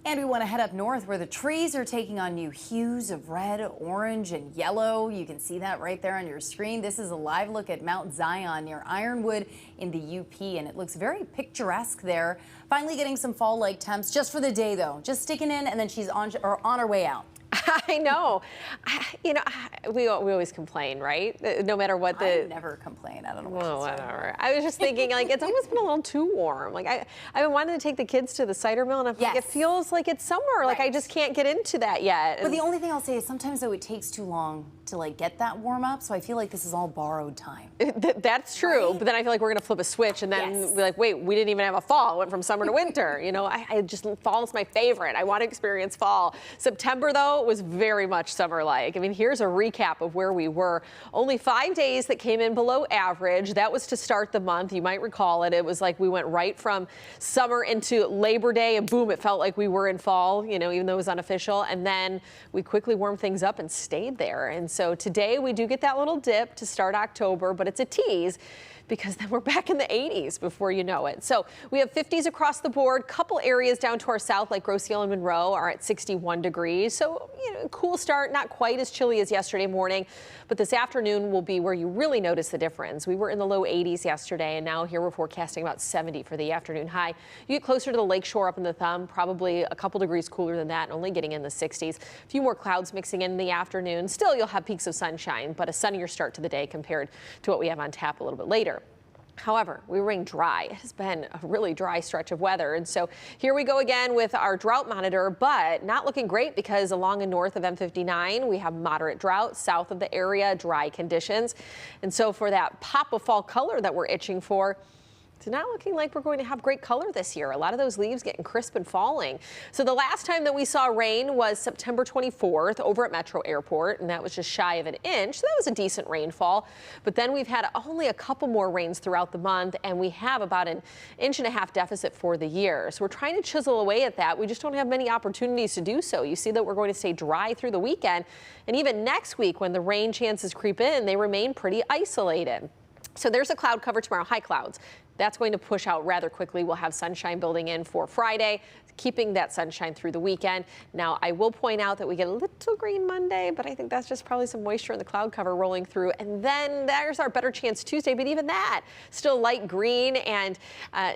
And we want to head up north where the trees are taking on new hues of red, orange, and yellow. You can see that right there on your screen. This is a live look at Mount Zion near Ironwood in the UP, and it looks very picturesque there. Finally getting some fall-like temps just for the day, though. Just sticking in, and then she's on her way out. I know. We always complain, right? No matter what the. I never complain. I don't know Well, whatever. I was just thinking, like, it's almost been a little too warm. Like, I've been wanting to take the kids to the cider mill, and I'm like, it feels like it's summer. Like, I just can't get into that yet. But the only thing I'll say is sometimes, though, it takes too long to, like, get that warm up. So I feel like this is all borrowed time. That's true. Right? But then I feel like we're going to flip a switch and then be like, wait, we didn't even have a fall. It went from summer to winter. Fall is my favorite. I want to experience fall. September, though, was very much summer-like. I mean, here's a recap of where we were. Only 5 days that came in below average. That was to start the month. You might recall it. It was like we went right from summer into Labor Day, and boom, it felt like we were in fall, even though it was unofficial. And then we quickly warmed things up and stayed there. And so today we do get that little dip to start October, but it's a tease, because then we're back in the 80s before you know it. So we have 50s across the board. Couple areas down to our south, like Grosse Ile and Monroe, are at 61 degrees. So, cool start, not quite as chilly as yesterday morning, but this afternoon will be where you really notice the difference. We were in the low 80s yesterday, and now here we're forecasting about 70 for the afternoon high. You get closer to the lakeshore up in the Thumb, probably a couple degrees cooler than that, and only getting in the 60s. A few more clouds mixing in the afternoon. Still, you'll have peaks of sunshine, but a sunnier start to the day compared to what we have on tap a little bit later. However, we remain dry. It has been a really dry stretch of weather. And so here we go again with our drought monitor, but not looking great, because along and north of M59, we have moderate drought. South of the area, dry conditions. And so for that pop of fall color that we're itching for, it's not looking like we're going to have great color this year. A lot of those leaves getting crisp and falling. So the last time that we saw rain was September 24th over at Metro Airport, and that was just shy of an inch. So that was a decent rainfall. But then we've had only a couple more rains throughout the month, and we have about an 1.5 inch deficit for the year. So we're trying to chisel away at that. We just don't have many opportunities to do so. You see that we're going to stay dry through the weekend, and even next week when the rain chances creep in, they remain pretty isolated. So there's a cloud cover tomorrow, high clouds. That's going to push out rather quickly. We'll have sunshine building in for Friday, keeping that sunshine through the weekend. Now, I will point out that we get a little green Monday, but I think that's just probably some moisture in the cloud cover rolling through. And then there's our better chance Tuesday, but even that, still light green and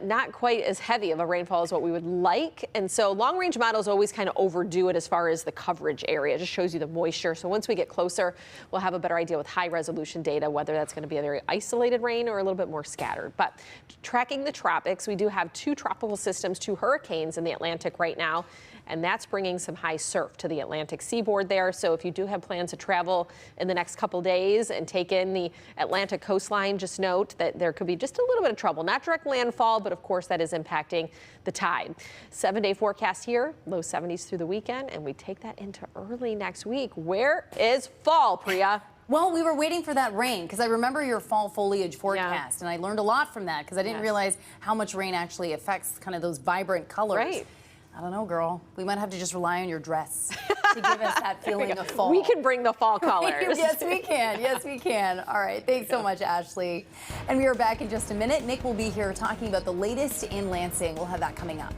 not quite as heavy of a rainfall as what we would like. And so long-range models always kind of overdo it as far as the coverage area. It just shows you the moisture. So once we get closer, we'll have a better idea with high-resolution data whether that's going to be a very isolated rain or a little bit more scattered. But tracking the tropics, we do have 2 tropical systems, 2 hurricanes in the Atlantic right now, and that's bringing some high surf to the Atlantic seaboard there. So if you do have plans to travel in the next couple days and take in the Atlantic coastline, just note that there could be just a little bit of trouble. Not direct landfall, but of course that is impacting the tide. 7-day forecast here, low 70s through the weekend, and we take that into early next week. Where is fall, Priya? Well, we were waiting for that rain, because I remember your fall foliage forecast, and I learned a lot from that, because I didn't realize how much rain actually affects kind of those vibrant colors. Right. I don't know, girl. We might have to just rely on your dress to give us that feeling of fall. We can bring the fall colors. Yes, we can. Yes, we can. All right. Thanks so much, Ashley. And we are back in just a minute. Nick will be here talking about the latest in Lansing. We'll have that coming up.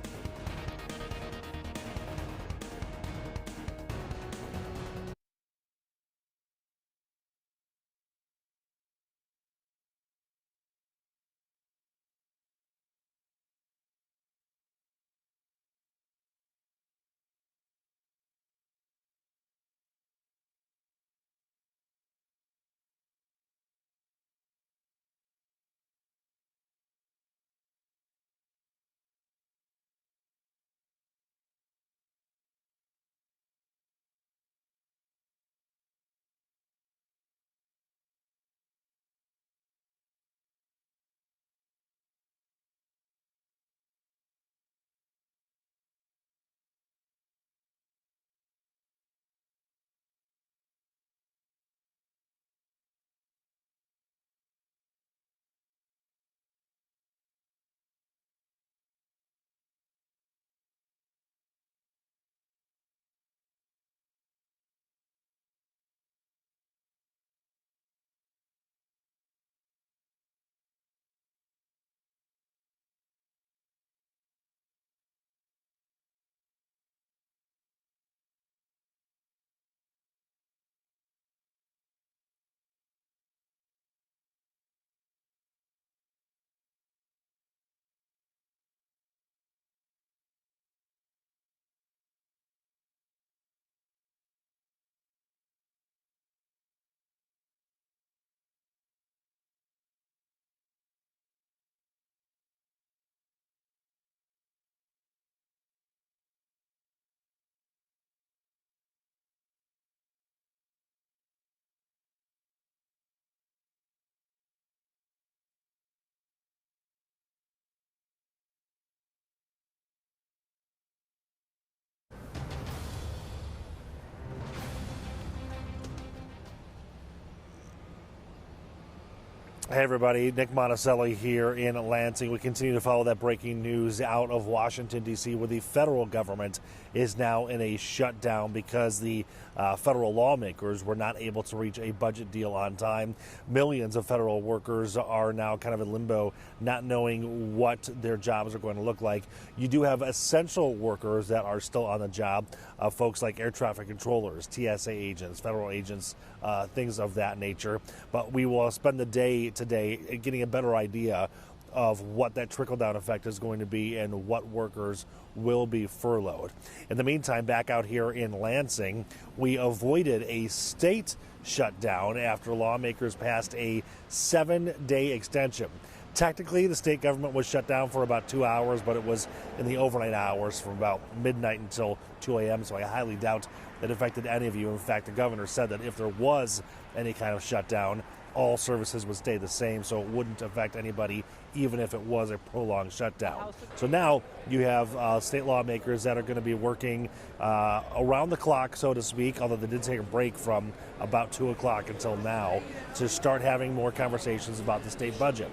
Hey everybody, Nick Monticelli here in Lansing. We continue to follow that breaking news out of Washington, D.C., where the federal government is now in a shutdown because the federal lawmakers were not able to reach a budget deal on time. Millions of federal workers are now kind of in limbo, not knowing what their jobs are going to look like. You do have essential workers that are still on the job, folks like air traffic controllers, TSA agents, federal agents, things of that nature. But we will spend the day today getting a better idea of what that trickle-down effect is going to be and what workers will be furloughed. In the meantime, back out here in Lansing, we avoided a state shutdown after lawmakers passed a 7-day extension. Technically, the state government was shut down for about 2 hours, but it was in the overnight hours from about midnight until 2 a.m., so I highly doubt it affected any of you. In fact, the governor said that if there was any kind of shutdown, all services would stay the same, so it wouldn't affect anybody, even if it was a prolonged shutdown. So now you have state lawmakers that are going to be working around the clock, so to speak, although they did take a break from about 2 o'clock until now to start having more conversations about the state budget.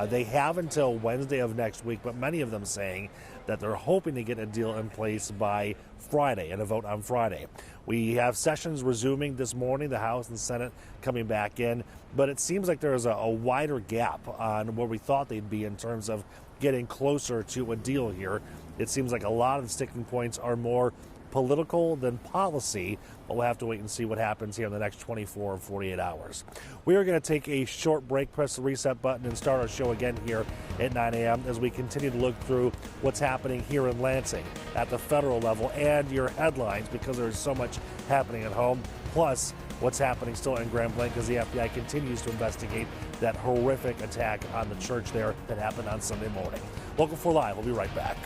They have until Wednesday of next week, but many of them saying that they're hoping to get a deal in place by Friday and a vote on Friday. We have sessions resuming this morning, the House and Senate coming back in, but it seems like there is a wider gap on where we thought they'd be in terms of getting closer to a deal here. It seems like a lot of the sticking points are more political than policy, but we'll have to wait and see what happens here in the next 24 or 48 hours. We are going to take a short break, press the reset button, and start our show again here at 9 a.m. as we continue to look through what's happening here in Lansing at the federal level and your headlines, because there's so much happening at home, plus what's happening still in Grand Blanc as the FBI continues to investigate that horrific attack on the church there that happened on Sunday morning. Local 4 Live, we'll be right back.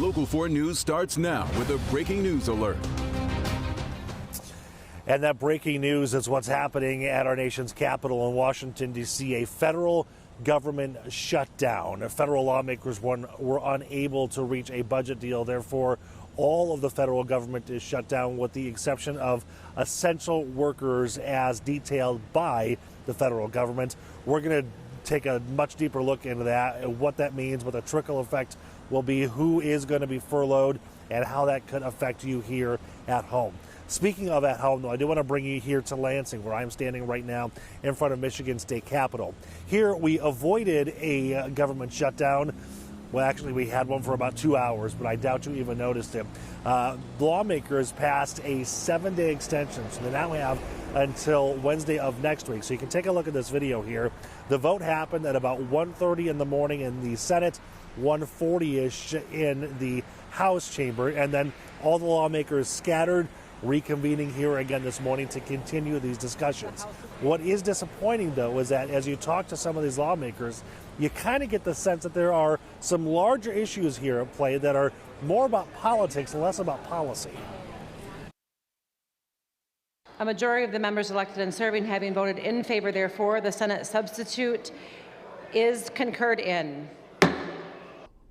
Local 4 News starts now with a breaking news alert. And that breaking news is what's happening at our nation's capital in Washington, D.C., a federal government shutdown. Federal lawmakers were unable to reach a budget deal, therefore all of the federal government is shut down with the exception of essential workers as detailed by the federal government. We're going to take a much deeper look into that and what that means, what the trickle effect will be, who is going to be furloughed, and how that could affect you here at home. Speaking of at home, though, I do want to bring you here to Lansing, where I'm standing right now in front of Michigan State Capitol. Here we avoided a government shutdown. Well, actually, we had one for about 2 hours, but I doubt you even noticed it. Lawmakers passed a 7-day extension, so they now have until Wednesday of next week. So you can take a look at this video here. The vote happened at about 1:30 in the morning in the Senate, 1:40-ish in the House chamber, and then all the lawmakers scattered, reconvening here again this morning to continue these discussions. What is disappointing, though, is that as you talk to some of these lawmakers, you kind of get the sense that there are some larger issues here at play that are more about politics, less about policy. A majority of the members elected and serving having voted in favor, therefore, the Senate substitute is concurred in.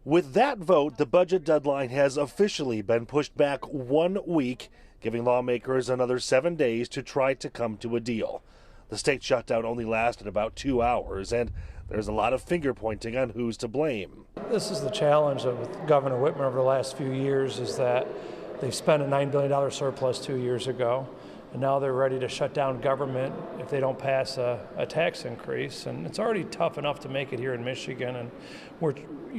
With that vote, the budget deadline has officially been pushed back 1 week, giving lawmakers another 7 days to try to come to a deal. The state shutdown only lasted about 2 hours, and there's a lot of finger pointing on who's to blame. This is the challenge of Governor Whitmer over the last few years, is that they spent a $9 billion surplus 2 years ago, and now they're ready to shut down government if they don't pass a tax increase. And it's already tough enough to make it here in Michigan, and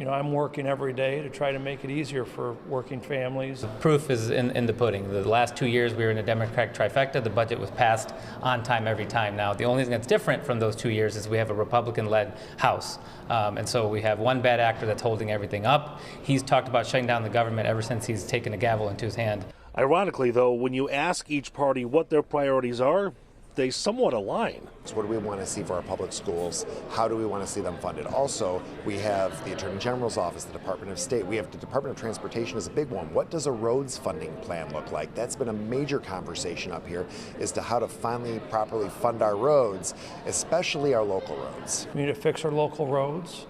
I'm working every day to try to make it easier for working families. Proof is in the pudding. The last 2 years we were in a Democratic trifecta. The budget was passed on time every time. Now, the only thing that's different from those 2 years is we have a Republican-led House. And so we have one bad actor that's holding everything up. He's talked about shutting down the government ever since he's taken a gavel into his hand. Ironically, though, when you ask each party what their priorities are, they somewhat align. So what do we want to see for our public schools? How do we want to see them funded? Also, we have the Attorney General's office, the Department of State. We have the Department of Transportation is a big one. What does a roads funding plan look like? That's been a major conversation up here as to how to finally properly fund our roads, especially our local roads. We need to fix our local roads.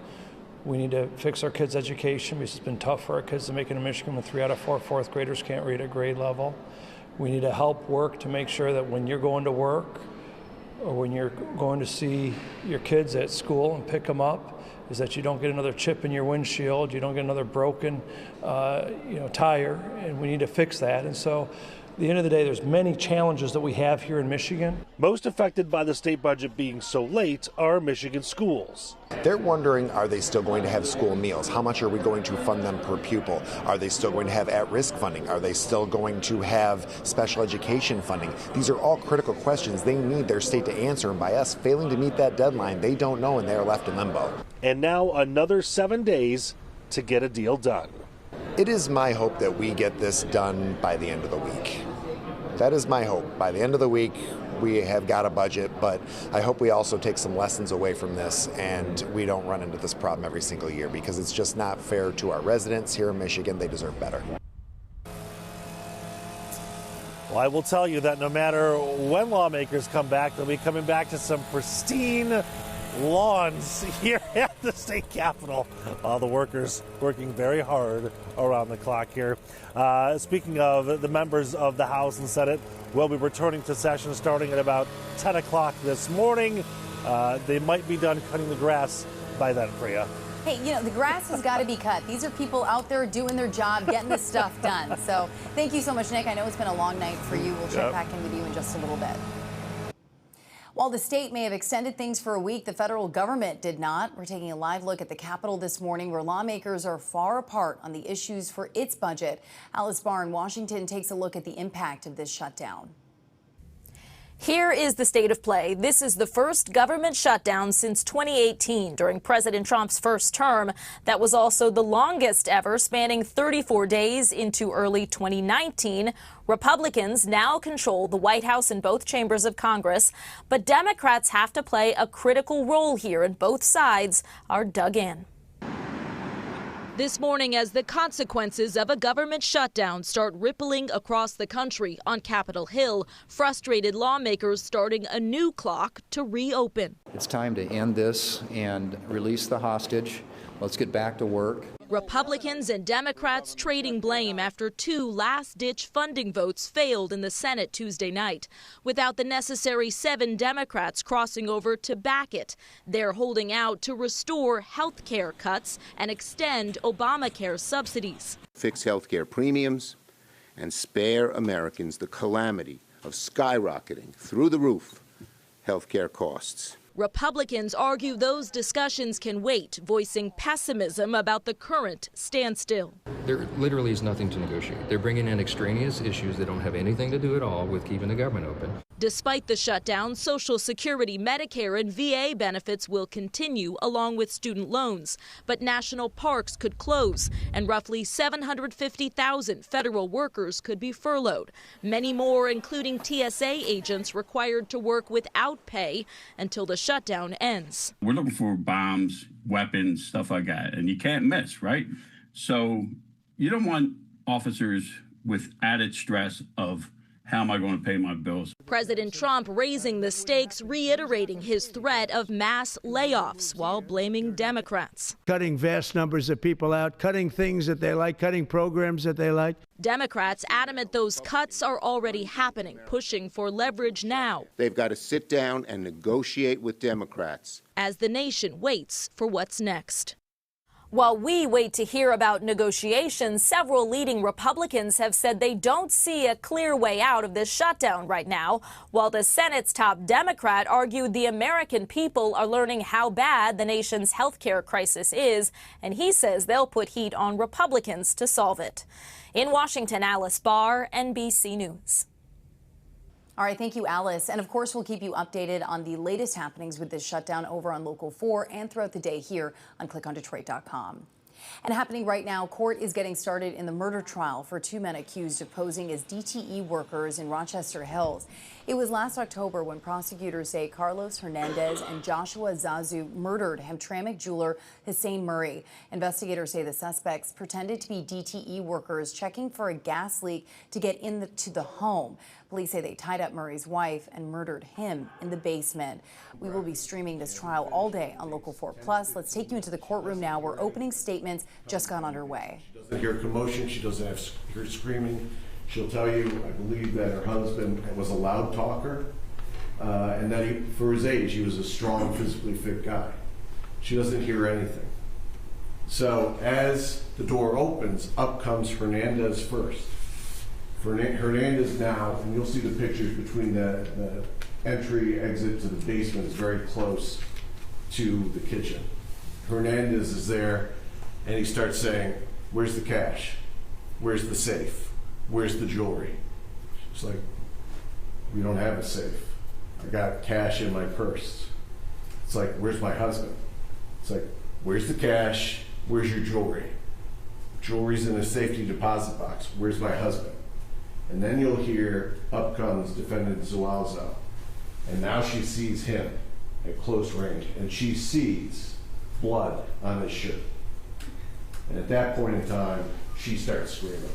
We need to fix our kids' education because it's been tough for our kids to make it in Michigan when 3 out of 4 fourth graders can't read at grade level. We need to help work to make sure that when you're going to work or when you're going to see your kids at school and pick them up, is that you don't get another chip in your windshield, you don't get another broken tire, and we need to fix that. And so at the end of the day, there's many challenges that we have here in Michigan. Most affected by the state budget being so late are Michigan schools. They're wondering, are they still going to have school meals? How much are we going to fund them per pupil? Are they still going to have at-risk funding? Are they still going to have special education funding? These are all critical questions they need their state to answer, and by us failing to meet that deadline, they don't know and they are left in limbo. And now another 7 days to get a deal done. It is my hope that we get this done by the end of the week. That is my hope. By the end of the week, we have got a budget, but I hope we also take some lessons away from this and we don't run into this problem every single year, because it's just not fair to our residents here in Michigan. They deserve better. Well, I will tell you that no matter when lawmakers come back, they'll be coming back to some pristine lawns here at the state capitol. All the workers working very hard around the clock here. Speaking of, the members of the House and Senate will be returning to session starting at about 10 o'clock this morning. They might be done cutting the grass by then, Priya. Hey, the grass has got to be cut. These are people out there doing their job, getting this stuff done. So thank you so much, Nick. I know it's been a long night for you. We'll check back in with you in just a little bit. While the state may have extended things for a week, the federal government did not. We're taking a live look at the Capitol this morning, where lawmakers are far apart on the issues for its budget. Alice Barr in Washington takes a look at the impact of this shutdown. Here is the state of play. This is the first government shutdown since 2018 during President Trump's first term. That was also the longest ever, spanning 34 days into early 2019. Republicans now control the White House and both chambers of Congress, but Democrats have to play a critical role here, and both sides are dug in. This morning, as the consequences of a government shutdown start rippling across the country on Capitol Hill, frustrated lawmakers starting a new clock to reopen. It's time to end this and release the hostage. Let's get back to work. Republicans and Democrats trading blame after two last-ditch funding votes failed in the Senate Tuesday night. Without the necessary 7 Democrats crossing over to back it, they're holding out to restore health care cuts and extend Obamacare subsidies. Fix health care premiums and spare Americans the calamity of skyrocketing through the roof health care costs. Republicans argue those discussions can wait, voicing pessimism about the current standstill. There literally is nothing to negotiate. They're bringing in extraneous issues that don't have anything to do at all with keeping the government open. Despite the shutdown, Social Security, Medicare, and VA benefits will continue along with student loans. But national parks could close, and roughly 750,000 federal workers could be furloughed. Many more, including TSA agents, required to work without pay until the shutdown ends. We're looking for bombs, weapons, stuff like that, and you can't miss, right? So you don't want officers with added stress of how am I going to pay my bills? President Trump raising the stakes, reiterating his threat of mass layoffs while blaming Democrats. Cutting vast numbers of people out, cutting things that they like, cutting programs that they like. Democrats adamant those cuts are already happening, pushing for leverage now. They've got to sit down and negotiate with Democrats. As the nation waits for what's next. While we wait to hear about negotiations, several leading Republicans have said they don't see a clear way out of this shutdown right now, while the Senate's top Democrat argued the American people are learning how bad the nation's health care crisis is, and he says they'll put heat on Republicans to solve it. In Washington, Alice Barr, NBC News. All right, thank you, Alice. And of course, we'll keep you updated on the latest happenings with this shutdown over on Local 4 and throughout the day here on clickondetroit.com. And happening right now, court is getting started in the murder trial for 2 men accused of posing as DTE workers in Rochester Hills. It was last October when prosecutors say Carlos Hernandez and Joshua Zazu murdered Hamtramck jeweler Hussein Murray. Investigators say the suspects pretended to be DTE workers checking for a gas leak to get into the home. Police say they tied up Murray's wife and murdered him in the basement. We will be streaming this trial all day on Local 4 Plus. Let's take you into the courtroom now where opening statements just got underway. She doesn't hear commotion. She doesn't hear screaming. She'll tell you, I believe, that her husband was a loud talker and that for his age, he was a strong, physically fit guy. She doesn't hear anything. So as the door opens, up comes Hernandez first. Hernandez now, and you'll see the pictures between the entry, exit to the basement is very close to the kitchen. Hernandez is there, and he starts saying, "Where's the cash? Where's the safe? Where's the jewelry?" It's like, "We don't have a safe. I got cash in my purse." It's like, "Where's my husband?" It's like, "Where's the cash? Where's your jewelry?" "Jewelry's in a safety deposit box. Where's my husband?" And then you'll hear, up comes defendant Zualzo. And now she sees him at close range, and she sees blood on his shirt. And at that point in time, she starts screaming.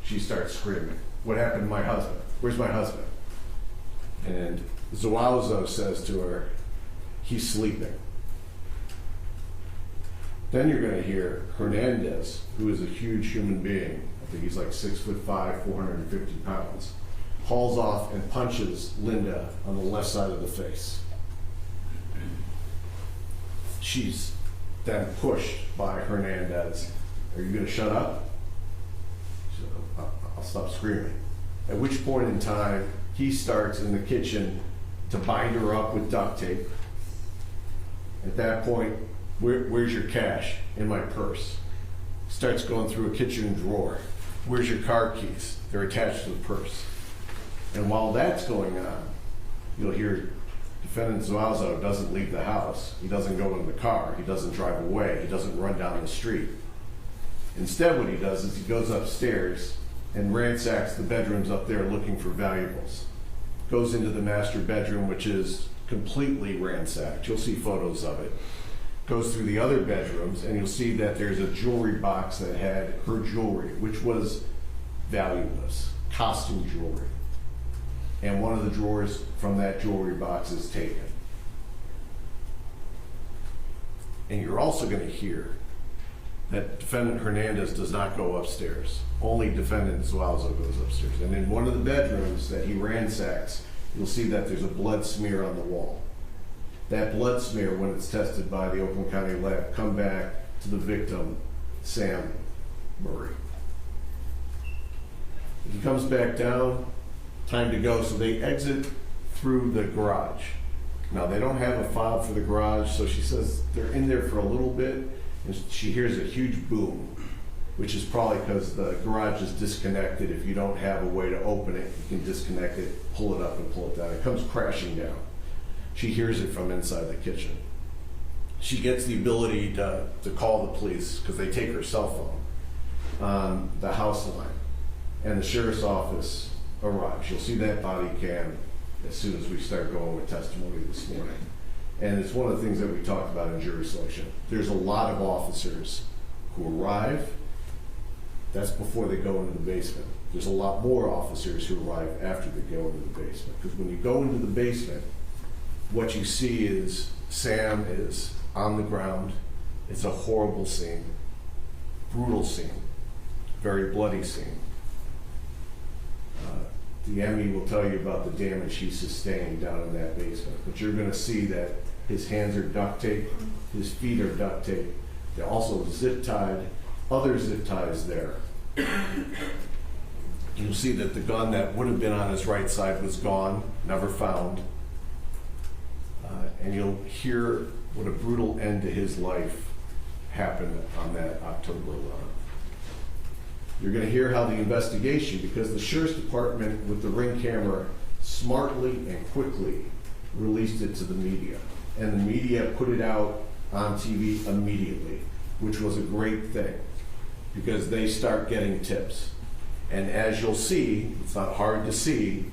She starts screaming, "What happened to my husband? Where's my husband?" And Zualzo says to her, "He's sleeping." Then you're going to hear Hernandez, who is a huge human being, I think he's like 6'5", 450 pounds, hauls off and punches Linda on the left side of the face. She's then pushed by Hernandez. "Are you going to shut up?" She said, "I'll stop screaming." At which point in time, he starts in the kitchen to bind her up with duct tape. At that point, "Where's your cash?" "In my purse." Starts going through a kitchen drawer. "Where's your car keys?" "They're attached to the purse." And while that's going on, you'll hear defendant Zualzo doesn't leave the house. He doesn't go in the car. He doesn't drive away. He doesn't run down the street. Instead, what he does is he goes upstairs and ransacks the bedrooms up there looking for valuables. Goes into the master bedroom, which is completely ransacked. You'll see photos of it. Goes through the other bedrooms, and you'll see that there's a jewelry box that had her jewelry, which was valueless, costume jewelry. And one of the drawers from that jewelry box is taken. And you're also going to hear that defendant Hernandez does not go upstairs. Only defendant Zuazo goes upstairs. And in one of the bedrooms that he ransacks, you'll see that there's a blood smear on the wall. That blood smear, when it's tested by the Oakland County lab, come back to the victim, Sam Murray. He comes back down, time to go, so they exit through the garage. Now, they don't have a fob for the garage, so she says they're in there for a little bit, and she hears a huge boom, which is probably because the garage is disconnected. If you don't have a way to open it, you can disconnect it, pull it up, and pull it down. It comes crashing down. She hears it from inside the kitchen. She gets the ability to call the police because they take her cell phone on the house line, and the sheriff's office arrives. You'll see that body cam as soon as we start going with testimony this morning. And it's one of the things that we talked about in jury selection. There's a lot of officers who arrive. That's before they go into the basement. There's a lot more officers who arrive after they go into the basement. Because when you go into the basement, what you see is Sam is on the ground. It's a horrible scene, brutal scene, very bloody scene. The Emmy will tell you about the damage he sustained down in that basement. But you're going to see that his hands are duct taped, his feet are duct taped. They're also zip tied, other zip ties there. You'll see that the gun that would have been on his right side was gone, never found. And you'll hear what a brutal end to his life happened on that October 11th. You're going to hear how the investigation, because the Sheriff's Department with the Ring camera smartly and quickly released it to the media. And the media put it out on TV immediately, which was a great thing because they start getting tips. And as you'll see, it's not hard to see,